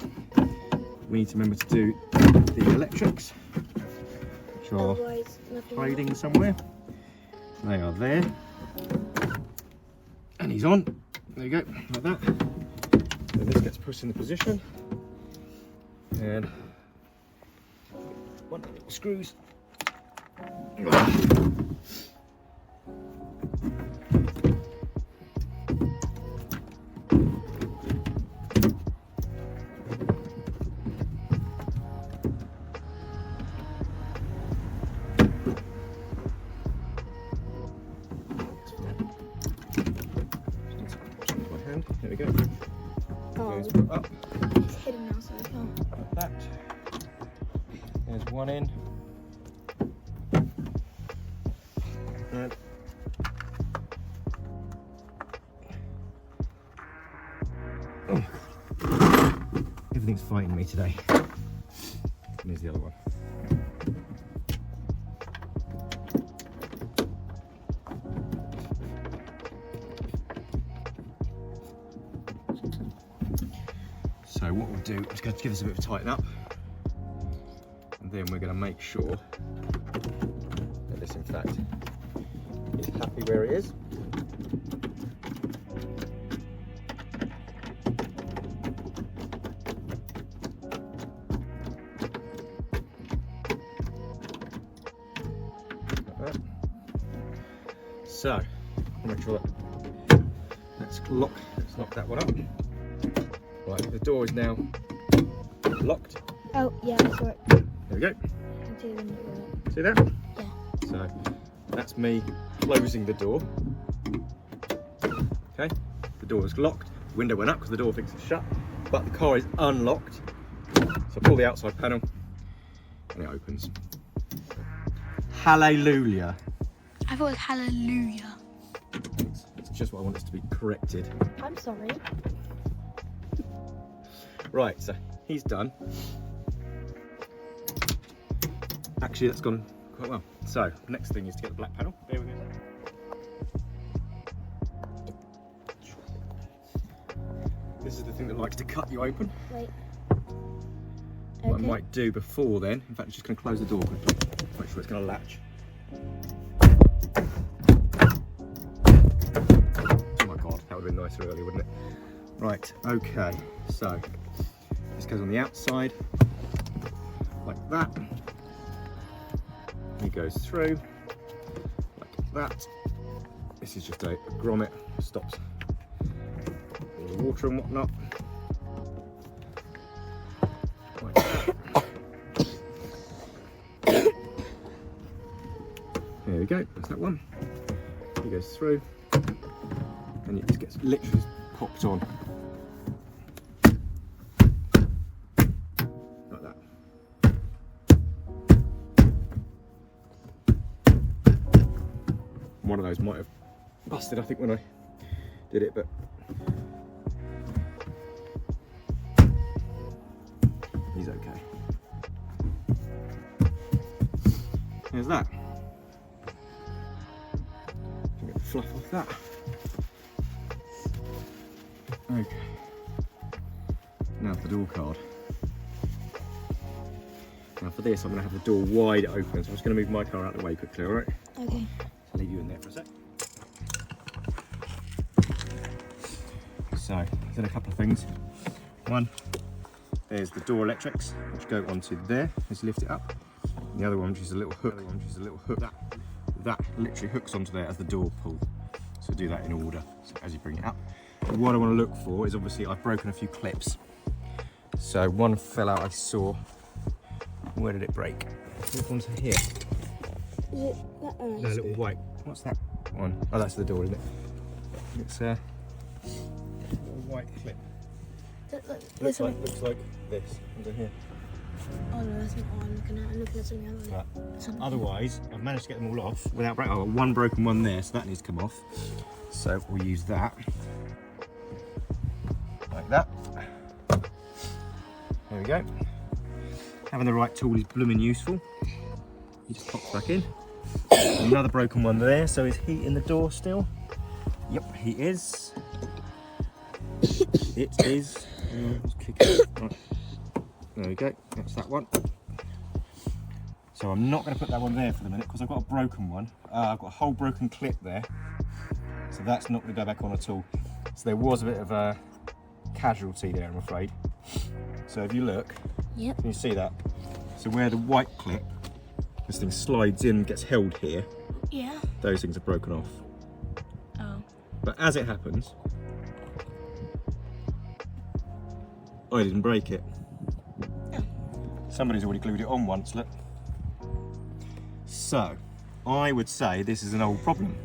Speaker 1: We need to remember to do the electrics, which are hiding somewhere. They are there. And he's on. There you go, like that. Then this gets pushed into position. And one little screws. There we go. Goes up.
Speaker 2: It's hidden now, so we can't.
Speaker 1: Like that. There's one in. And everything's fighting me today. And here's the other one. So what we'll do is going to give this a bit of a tighten up, and then we're going to make sure that this in fact is happy where it is. Like that. So I'll make sure that let's lock that one up. Right, the door is now locked.
Speaker 2: Oh, yeah, that's right.
Speaker 1: There we go.
Speaker 2: I can see the window right.
Speaker 1: See that?
Speaker 2: Yeah.
Speaker 1: So that's me closing the door. Okay, the door is locked. The window went up because the door thinks it's shut, but the car is unlocked. So I pull the outside panel and it opens. Hallelujah.
Speaker 2: I thought it was hallelujah.
Speaker 1: It's just what I want this to be corrected.
Speaker 2: I'm sorry.
Speaker 1: Right, so he's done. Actually, that's gone quite well. So, next thing is to get the black panel. There we go. This is the thing that likes to cut you open.
Speaker 2: Wait.
Speaker 1: What
Speaker 2: Okay.
Speaker 1: I might do before then, in fact, I'm just going to close the door quickly. Make sure it's going to latch. Oh my god, that would have been nicer earlier, wouldn't it? Right, okay, so this goes on the outside, like that. He goes through, like that. This is just a grommet, stops all the water and whatnot. Like that. There we go, that's that one. He goes through, and it just gets literally popped on. Like that. One of those might have busted, I think, when I did it, but he's okay. There's that. Get the fluff off that. Okay. Now for the door card. Now for this, I'm going to have the door wide open, so I'm just going to move my car out of the way quickly, alright?
Speaker 2: Okay.
Speaker 1: I'll leave you in there for a sec. So, there's a couple of things. One, there's the door electrics, which go onto there. Let's lift it up. And the other one, which is a little hook, that literally hooks onto there as the door pull. So do that in order, so as you bring it up. What I want to look for is, obviously, I've broken a few clips. So one fell out, I saw. Where did it break? Which one's here?
Speaker 2: Is it that one?
Speaker 1: No, little white. What's that one? Oh, that's the door, isn't it? It's a little white clip.
Speaker 2: This one.
Speaker 1: Looks like this under here.
Speaker 2: Oh no, that's not what I'm looking at. I'm looking at something else.
Speaker 1: But otherwise, I've managed to get them all off without breaking. Oh, one broken one there, so that needs to come off. So we'll use that like that.
Speaker 3: There we go. Having the right tool is blooming useful. He just pops back in. Another broken one there, so is he in the door still? Yep, he is. It is. Let's kick it. Right. There we go, that's that one. So I'm not going to put that one there for the minute because I've got a broken one. I've got a whole broken clip there. So that's not going to go back on at all. So there was a bit of a casualty there, I'm afraid. So if you look,
Speaker 2: Yep.
Speaker 3: can you see that? So where the white clip, this thing slides in, gets held here,
Speaker 2: Yeah.
Speaker 3: those things are broken off.
Speaker 2: Oh.
Speaker 3: But as it happens, I didn't break it.
Speaker 2: Oh.
Speaker 3: Somebody's already glued it on once, look. So, I would say this is an old problem.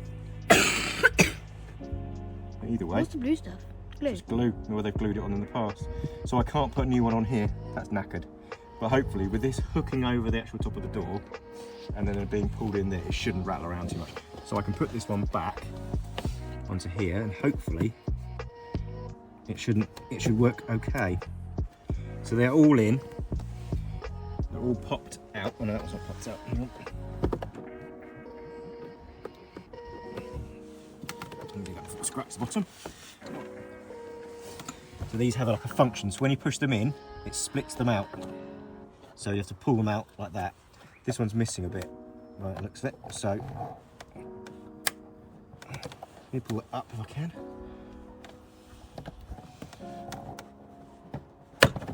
Speaker 3: Either way,
Speaker 2: What's the blue stuff? Glue.
Speaker 3: it's glue, or they've glued it on in the past. So I can't put a new one on here, that's knackered. But hopefully with this hooking over the actual top of the door, and then it being pulled in there, it shouldn't rattle around too much. So I can put this one back onto here, and hopefully it should work okay. So they're all in, they're all popped out. Oh no, that was not popped out. Hang on. Do that before I scratch the bottom. So these have like a function, so when you push them in, it splits them out. So you have to pull them out like that. This one's missing a bit, right, it looks of it. So, let me pull it up if I can.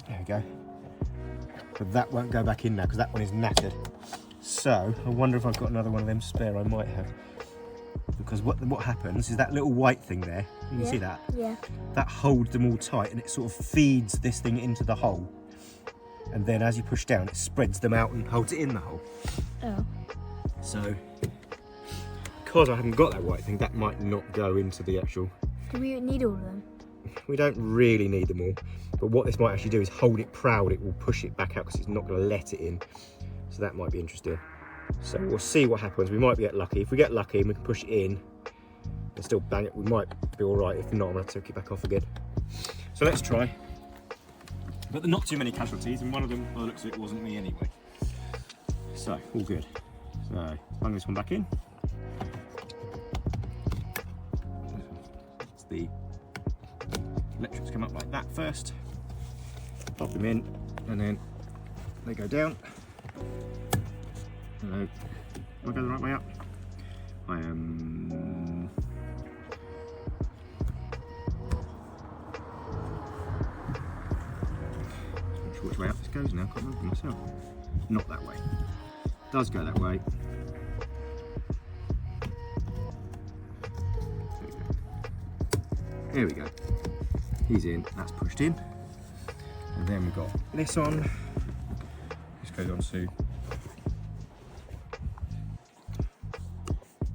Speaker 3: There we go. But that won't go back in now because that one is knackered. So, I wonder if I've got another one of them spare. I might have. Because what happens is that little white thing there, you can see that?
Speaker 2: Yeah.
Speaker 3: That holds them all tight and it sort of feeds this thing into the hole. And then as you push down, it spreads them out and holds it in the hole.
Speaker 2: Oh.
Speaker 3: So, because I haven't got that white thing, that might not go into the actual...
Speaker 2: Do we need all of them?
Speaker 3: We don't really need them all. But what this might actually do is hold it proud. It will push it back out because it's not going to let it in. So that might be interesting. So we'll see what happens. We might get lucky. If we get lucky and we can push it in and still bang it, we might be all right. If not, I'm going to take it back off again. So let's try. But not too many casualties, and one of them, by the looks of it, wasn't me anyway. So, all good. So, bung this one back in. It's the electrics come up like that first. Pop them in, and then they go down. Hello. Am I going the right way up? I am. Not sure which way up this goes now. I can't remember myself. Not that way. It does go that way. There we go. He's in. That's pushed in. And then we've got this on. This goes on to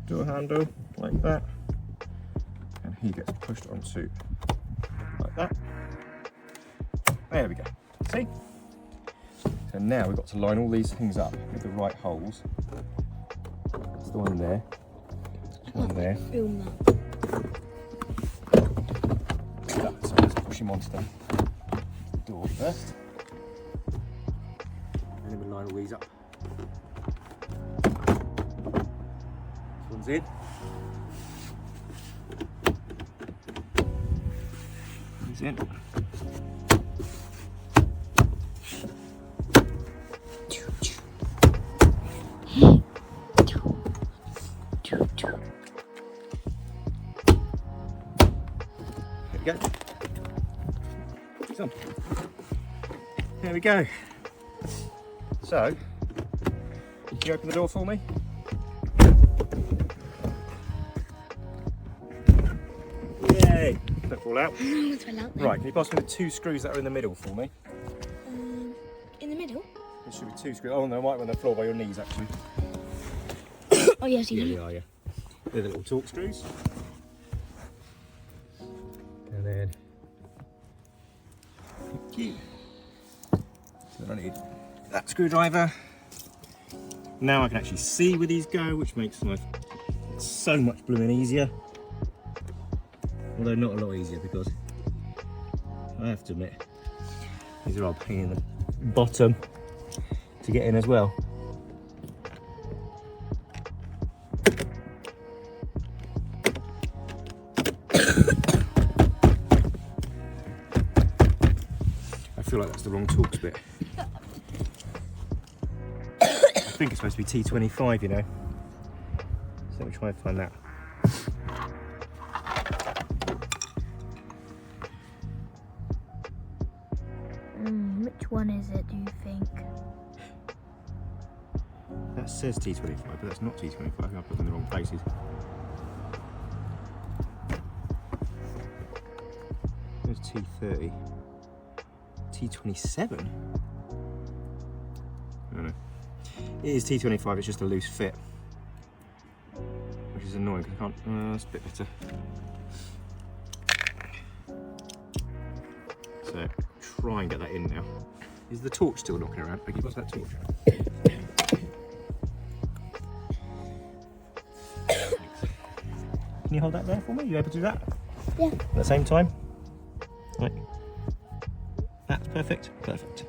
Speaker 3: door handle like that, and he gets pushed onto like that. There we go. See? So now we've got to line all these things up with the right holes. There's the one there, one there.
Speaker 2: Film that.
Speaker 3: So let's push him onto the door first, and then we line all these up. This one's in. He's in. There we go. So, there we go. So, can you open the door for me? Yay! Don't fall out. Right, can you pass me the 2 screws that are in the middle for me?
Speaker 2: In the middle?
Speaker 3: There should be 2 screws. Oh no, might be on the floor by your knees actually.
Speaker 2: Oh yes,
Speaker 3: Yeah,
Speaker 2: you
Speaker 3: they are, yeah. They're the little torque screws. And then, thank you. So then I need that screwdriver. Now I can actually see where these go, which makes life so much blooming easier. Although not a lot easier, because I have to admit, These are all pain in the bottom to get in as well. I feel like that's the wrong Torx bit. I think it's supposed to be T25, you know. So let me try and find that.
Speaker 2: Which one is it, do you think?
Speaker 3: That says T25, but that's not T25. I put them in the wrong places. There's T30. T27? I don't know. It is T25, it's just a loose fit. Which is annoying because I can't. It's a bit better. So, try and get that in now. Is the torch still knocking around? Okay, what's that torch? Can you hold that there for me? Are you able to do that?
Speaker 2: Yeah.
Speaker 3: At the same time? Right. That's perfect. Perfect.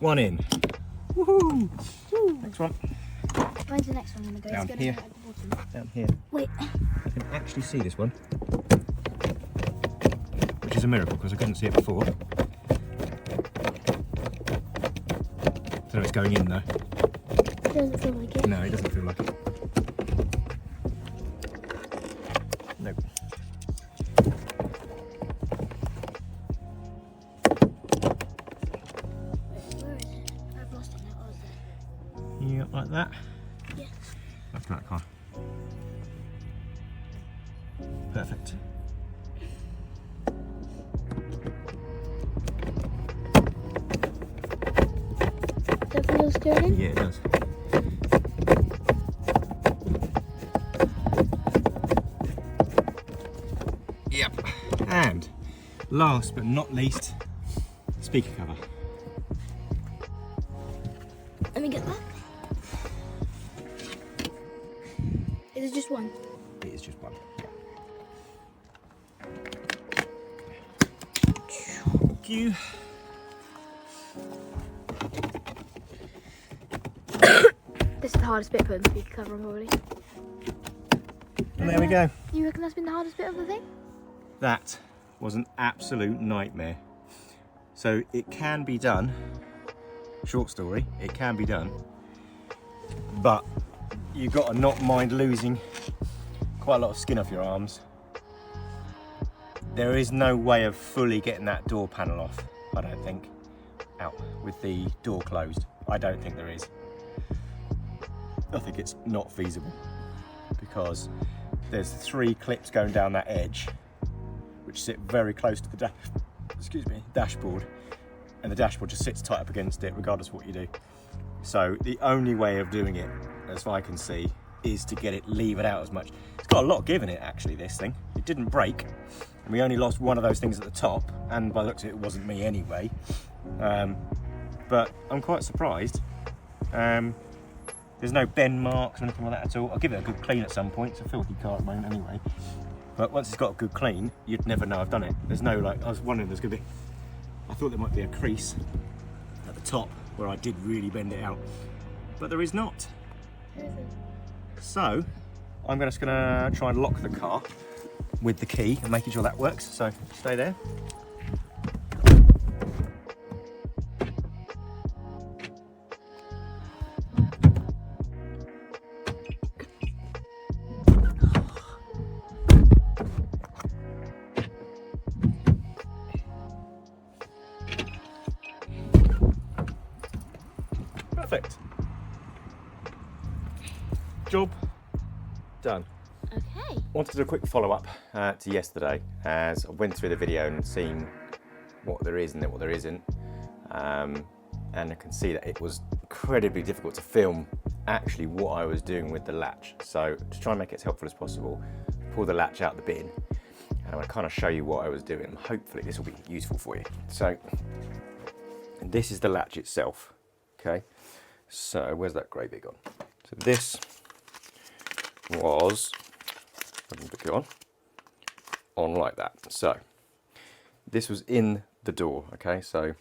Speaker 3: One in. Woohoo! Next one.
Speaker 2: Where's the next one gonna go?
Speaker 3: Down
Speaker 2: It's gonna
Speaker 3: here.
Speaker 2: go at the bottom.
Speaker 3: Down here.
Speaker 2: Wait.
Speaker 3: I can actually see this one, which is a miracle because I couldn't see it before. Don't know if it's going in though.
Speaker 2: It doesn't feel like it.
Speaker 3: No, it doesn't feel like it. Nope.
Speaker 2: Where is it? I've lost it now. Oh, it's there.
Speaker 3: Yeah, like that.
Speaker 2: Yeah.
Speaker 3: That's that car. Perfect.
Speaker 2: Does that feel sturdy?
Speaker 3: Yeah, it does. Yep. And last but not least, speaker cover.
Speaker 2: Let me get that. Is it just one?
Speaker 3: It is just one. Thank you.
Speaker 2: This is the hardest bit, putting the speaker cover on, probably.
Speaker 3: And there we go.
Speaker 2: You reckon that's been the hardest bit of the thing?
Speaker 3: That was an absolute nightmare. So it can be done. Short story, it can be done. But you've got to not mind losing quite a lot of skin off your arms. There is no way of fully getting that door panel off, I don't think, out with the door closed. I don't think there is. I think it's not feasible because there's 3 clips going down that edge which sit very close to the dashboard, and the dashboard just sits tight up against it regardless of what you do. So the only way of doing it, as far as I can see, is to get it levered out as much. It's got a lot of give in it actually, this thing. It didn't break, and we only lost one of those things at the top, and by the looks of it, it wasn't me anyway. But I'm quite surprised. There's no bend marks or anything like that at all. I'll give it a good clean at some point. It's a filthy car at the moment anyway. But once it's got a good clean, you'd never know I've done it. There's no, like, I was wondering there's gonna be, I thought there might be a crease at the top where I did really bend it out, but there is not. So I'm just gonna try and lock the car with the key and making sure that works. So stay there. Perfect. Job done.
Speaker 2: Okay.
Speaker 1: Wanted to do a quick follow-up to yesterday, as I went through the video and seen what there is and what there isn't, and I can see that it was incredibly difficult to film actually what I was doing with the latch. So to try and make it as helpful as possible, pull the latch out the bin, and I'm going to kind of show you what I was doing, and hopefully this will be useful for you. So this is the latch itself, okay? So where's that grey bit gone? So this was, I can put it on like that. So this was in the door, okay? So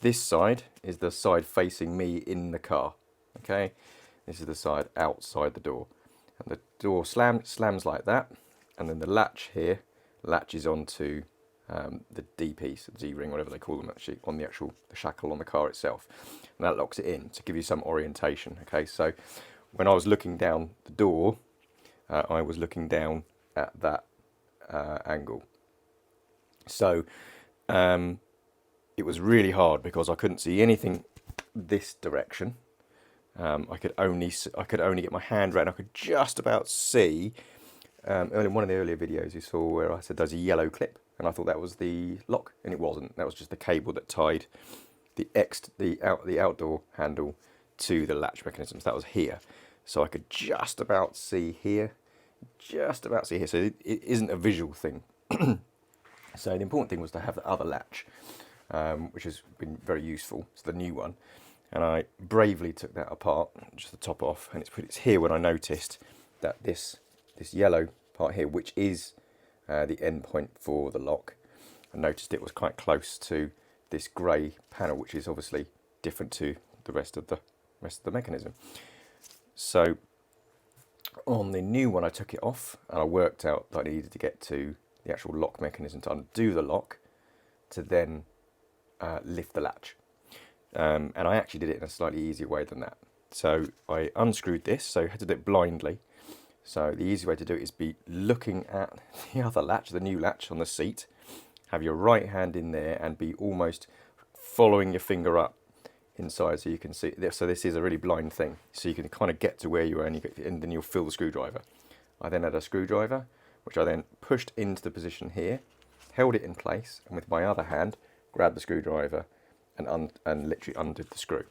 Speaker 1: this side is the side facing me in the car, okay? This is the side outside the door. And the door slams like that, and then the latch here latches onto the D piece, the D ring, whatever they call them actually, on the shackle on the car itself. And that locks it in to give you some orientation, okay? So when I was looking down the door, I was looking down at that angle. So it was really hard because I couldn't see anything this direction. I could only get my hand around. I could just about see. In one of the earlier videos you saw where I said there's a yellow clip, and I thought that was the lock, and it wasn't. That was just the cable that tied the outdoor handle to the latch mechanism. So that was here. So I could just about see here. So it isn't a visual thing. So the important thing was to have the other latch, which has been very useful. It's the new one. And I bravely took that apart, just the top off, and it's here when I noticed that this yellow part here, which is the end point for the lock, I noticed it was quite close to this grey panel, which is obviously different to the rest of the mechanism. So on the new one, I took it off, and I worked out that I needed to get to the actual lock mechanism to undo the lock, to then lift the latch. And I actually did it in a slightly easier way than that. So I unscrewed this, so I had to do it blindly. So the easy way to do it is be looking at the other latch, the new latch on the seat, have your right hand in there and be almost following your finger up inside so you can see. So this is a really blind thing. So you can kind of get to where you are, and then you'll feel the screwdriver. I then had a screwdriver, which I then pushed into the position here, held it in place, and with my other hand, grabbed the screwdriver and literally undid the screw.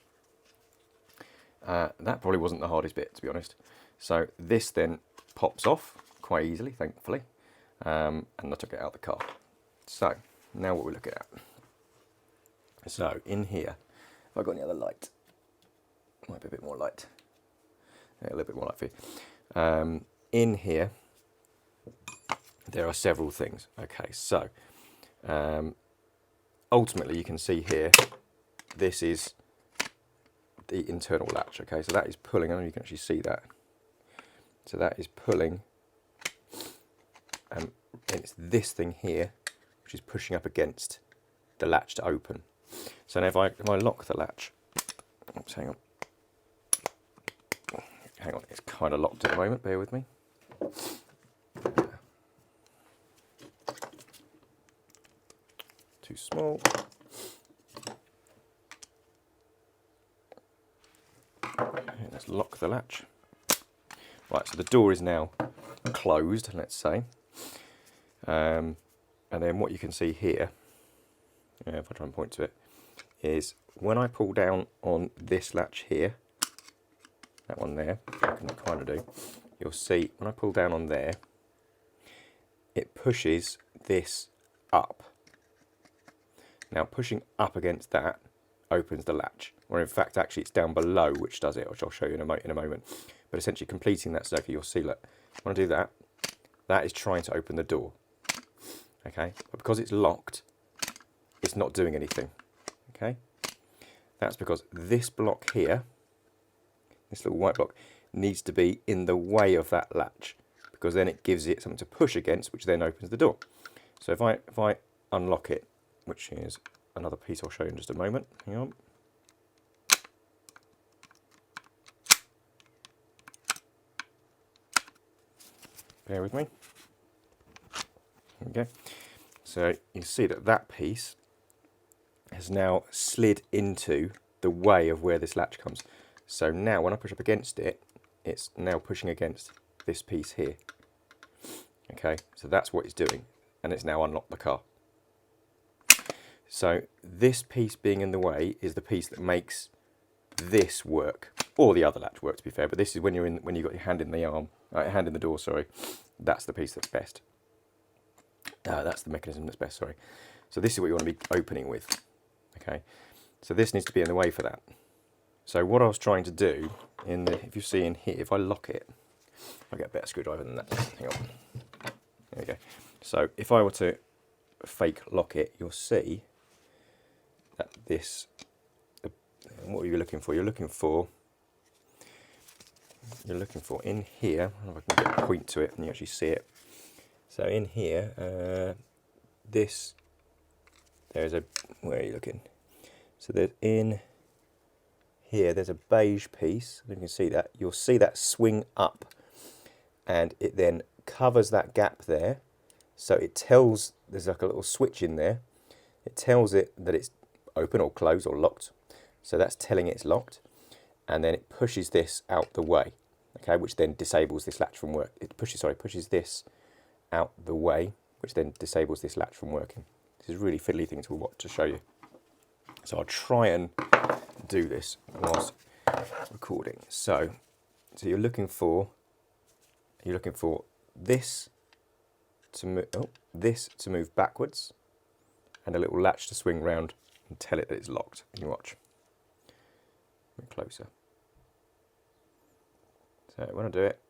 Speaker 1: That probably wasn't the hardest bit, to be honest. So this then pops off quite easily, thankfully, and I took it out of the car. So now what we're looking at. So in here, have I got any other light? Might be a bit more light. Yeah, a little bit more light for you. In here, there are several things. Okay, so ultimately you can see here, this is the internal latch. Okay, so that is pulling. I don't know if you can actually see that. So that is pulling, and it's this thing here which is pushing up against the latch to open. So now if I lock the latch, oops, hang on, it's kind of locked at the moment, bear with me. Too small. Okay, let's lock the latch. Right, so the door is now closed, let's say. And then what you can see here, if I try and point to it, is when I pull down on this latch here, that one there, I can kind of do, you'll see when I pull down on there, it pushes this up. Now pushing up against that opens the latch, or in fact actually it's down below which does it, which I'll show you in a moment. But essentially completing that circle, you'll see, look, when I do that, that is trying to open the door. Okay, but because it's locked, it's not doing anything. Okay, that's because this block here, this little white block, needs to be in the way of that latch, because then it gives it something to push against, which then opens the door. So if I unlock it, which is another piece I'll show you in just a moment. Hang on. Bear with me. Okay. So you see that piece has now slid into the way of where this latch comes. So now when I push up against it, it's now pushing against this piece here. Okay, so that's what it's doing, and it's now unlocked the car. So this piece being in the way is the piece that makes this work, or the other latch work, to be fair. But this is when you've got your hand in the hand in the door. Sorry, that's the piece that's best. That's the mechanism that's best. Sorry. So this is what you want to be opening with. Okay. So this needs to be in the way for that. So what I was trying to do if you see in here, if I lock it, I'll get a better screwdriver than that. Hang on. There we go. So if I were to fake lock it, you'll see that this, what are you looking for? You're looking for in here, I don't know if I can get a point to it and you actually see it. So in here, this, there's a, where are you looking? So there's in here, there's a beige piece, you can see that. You'll see that swing up and it then covers that gap there. So it tells, there's like a little switch in there. It tells it that it's open or closed or locked. So that's telling it it's locked. And then it pushes this out the way, okay, which then disables this latch from work. It pushes this out the way, which then disables this latch from working. This is a really fiddly thing to show you. So I'll try and do this whilst recording. So you're looking for this to move, this to move backwards, and a little latch to swing round and tell it that it's locked. You watch. Move closer. So when I do it,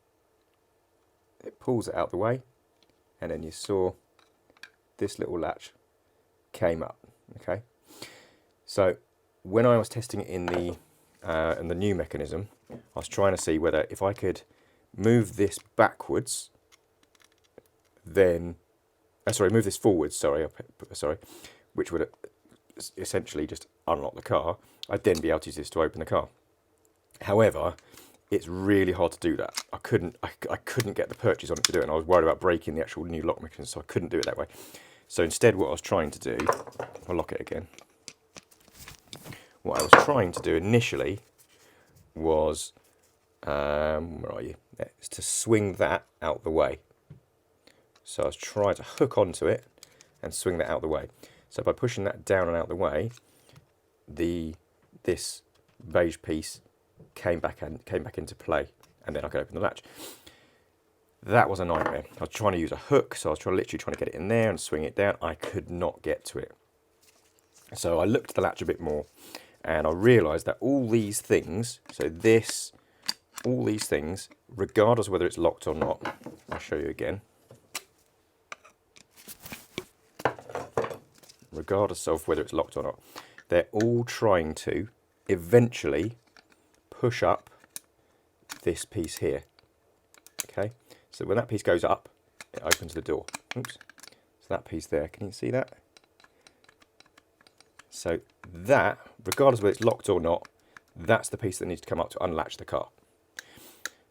Speaker 1: it pulls it out the way, and then you saw this little latch came up. Okay. So when I was testing it in the new mechanism, I was trying to see whether if I could move this backwards, then move this forwards. Sorry, which would essentially just unlock the car. I'd then be able to use this to open the car. However, it's really hard to do that. I couldn't get the purchase on it to do it, and I was worried about breaking the actual new lock mechanism, so I couldn't do it that way. So instead, what I was trying to do, I'll lock it again. What I was trying to do initially was, where are you? It's to swing that out the way. So I was trying to hook onto it and swing that out the way. So by pushing that down and out the way, this beige piece came back into play, and then I could open the latch. That was a nightmare. I was trying to use a hook, so I was literally trying to get it in there and swing it down. I could not get to it. So I looked at the latch a bit more, and I realised that all these things, all these things, regardless of whether it's locked or not, I'll show you again. Regardless of whether it's locked or not, they're all trying to eventually push up this piece here. Okay, so when that piece goes up, it opens the door. Oops. So that piece there, can you see that? So that, regardless of whether it's locked or not, that's the piece that needs to come up to unlatch the car.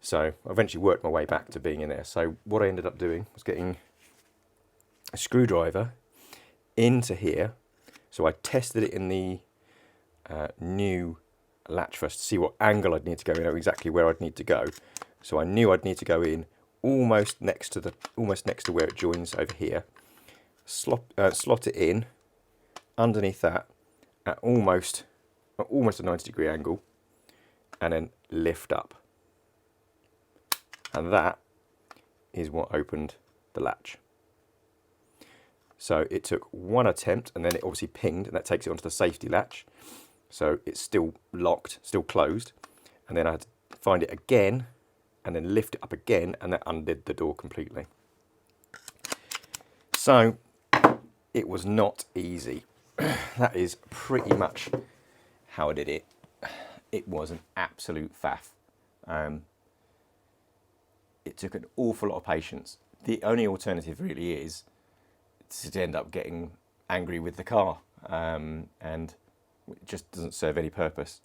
Speaker 1: So I eventually worked my way back to being in there. So what I ended up doing was getting a screwdriver into here. So I tested it in the new latch first to see what angle I'd need to go in, or exactly where I'd need to go. So I knew I'd need to go in almost next to where it joins over here. Slot it in underneath that at almost a 90-degree angle, and then lift up. And that is what opened the latch. So it took one attempt, and then it obviously pinged, and that takes it onto the safety latch. So it's still locked, still closed. And then I had to find it again, and then lift it up again, and that undid the door completely. So it was not easy. That is pretty much how I did it. It was an absolute faff. It took an awful lot of patience. The only alternative really is to end up getting angry with the car, and it just doesn't serve any purpose.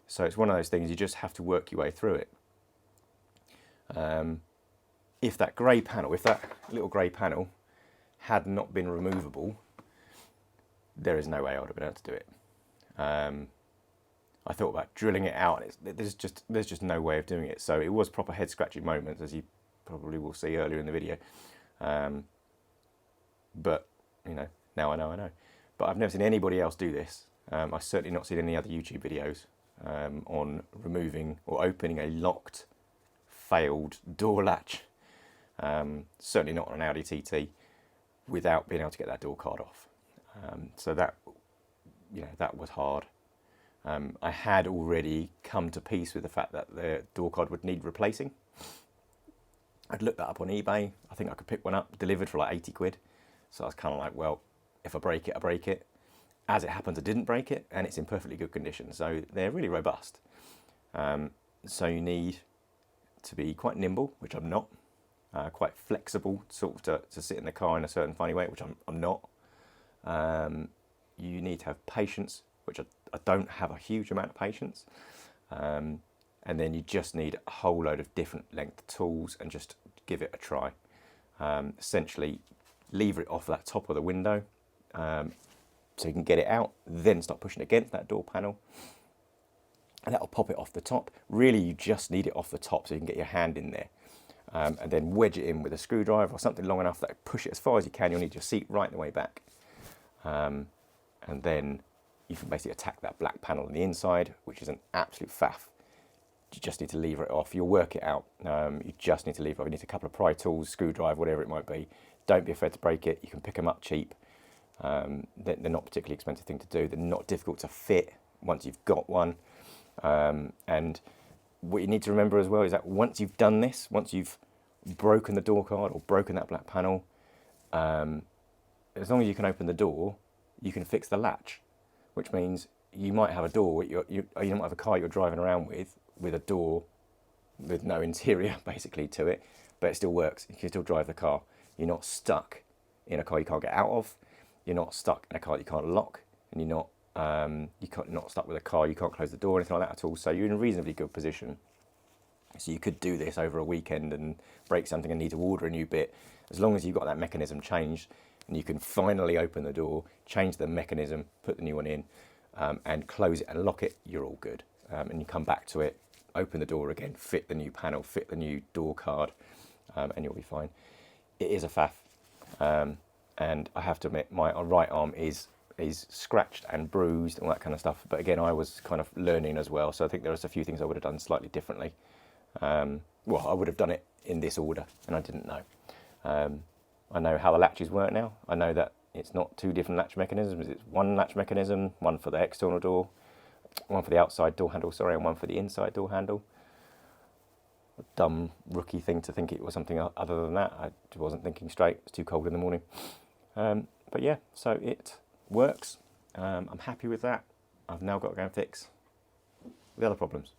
Speaker 1: So it's one of those things, you just have to work your way through it. If that little grey panel had not been removable, there is no way I would have been able to do it. I thought about drilling it out, and there's just no way of doing it. So it was proper head scratching moments, as you probably will see earlier in the video. But you know, now I know. But I've never seen anybody else do this. I've certainly not seen any other YouTube videos on removing or opening a locked, failed door latch. Certainly not on an Audi TT without being able to get that door card off. So that was hard. I had already come to peace with the fact that the door card would need replacing. I'd looked that up on eBay. I think I could pick one up delivered for like 80 quid. So I was kind of like, well, if I break it, I break it. As it happens, I didn't break it, and it's in perfectly good condition. So they're really robust. So you need to be quite nimble, which I'm not. Quite flexible, sort of to sit in the car in a certain funny way, which I'm not. You need to have patience, which I don't have a huge amount of patience. And then you just need a whole load of different length tools and just give it a try. Essentially, lever it off that top of the window so you can get it out, then start pushing against that door panel. And that'll pop it off the top. Really, you just need it off the top so you can get your hand in there. And then wedge it in with a screwdriver or something long enough that push it as far as you can. You'll need your seat right the way back. And then you can basically attack that black panel on the inside, which is an absolute faff. You just need to lever it off. You'll work it out. You just need to lever it off. You need a couple of pry tools, screwdriver, whatever it might be. Don't be afraid to break it. You can pick them up cheap. They're not a particularly expensive thing to do. They're not difficult to fit once you've got one. And what you need to remember as well is that once you've done this, once you've broken the door card or broken that black panel, as long as you can open the door, you can fix the latch, which means you might have a door, you might have a car you're driving around with a door with no interior basically to it, but it still works. You can still drive the car. You're not stuck in a car you can't get out of. You're not stuck in a car you can't lock, and you're not not stuck with a car you can't close the door or anything like that at all. So you're in a reasonably good position. So you could do this over a weekend and break something and need to order a new bit. As long as you've got that mechanism changed and you can finally open the door, change the mechanism, put the new one in, and close it and lock it, you're all good. And you come back to it, open the door again, fit the new panel, fit the new door card, and you'll be fine. It is a faff. And I have to admit, my right arm is scratched and bruised and all that kind of stuff. But again, I was kind of learning as well. So I think there was a few things I would have done slightly differently. Well, I would have done it in this order, and I didn't know. I know how the latches work now. I know that it's not two different latch mechanisms. It's one latch mechanism, one for the external door, one for the outside door handle, sorry, and one for the inside door handle. A dumb rookie thing to think it was something other than that. I wasn't thinking straight. It's too cold in the morning. But yeah, so it works. I'm happy with that. I've now got to go and fix the other problems.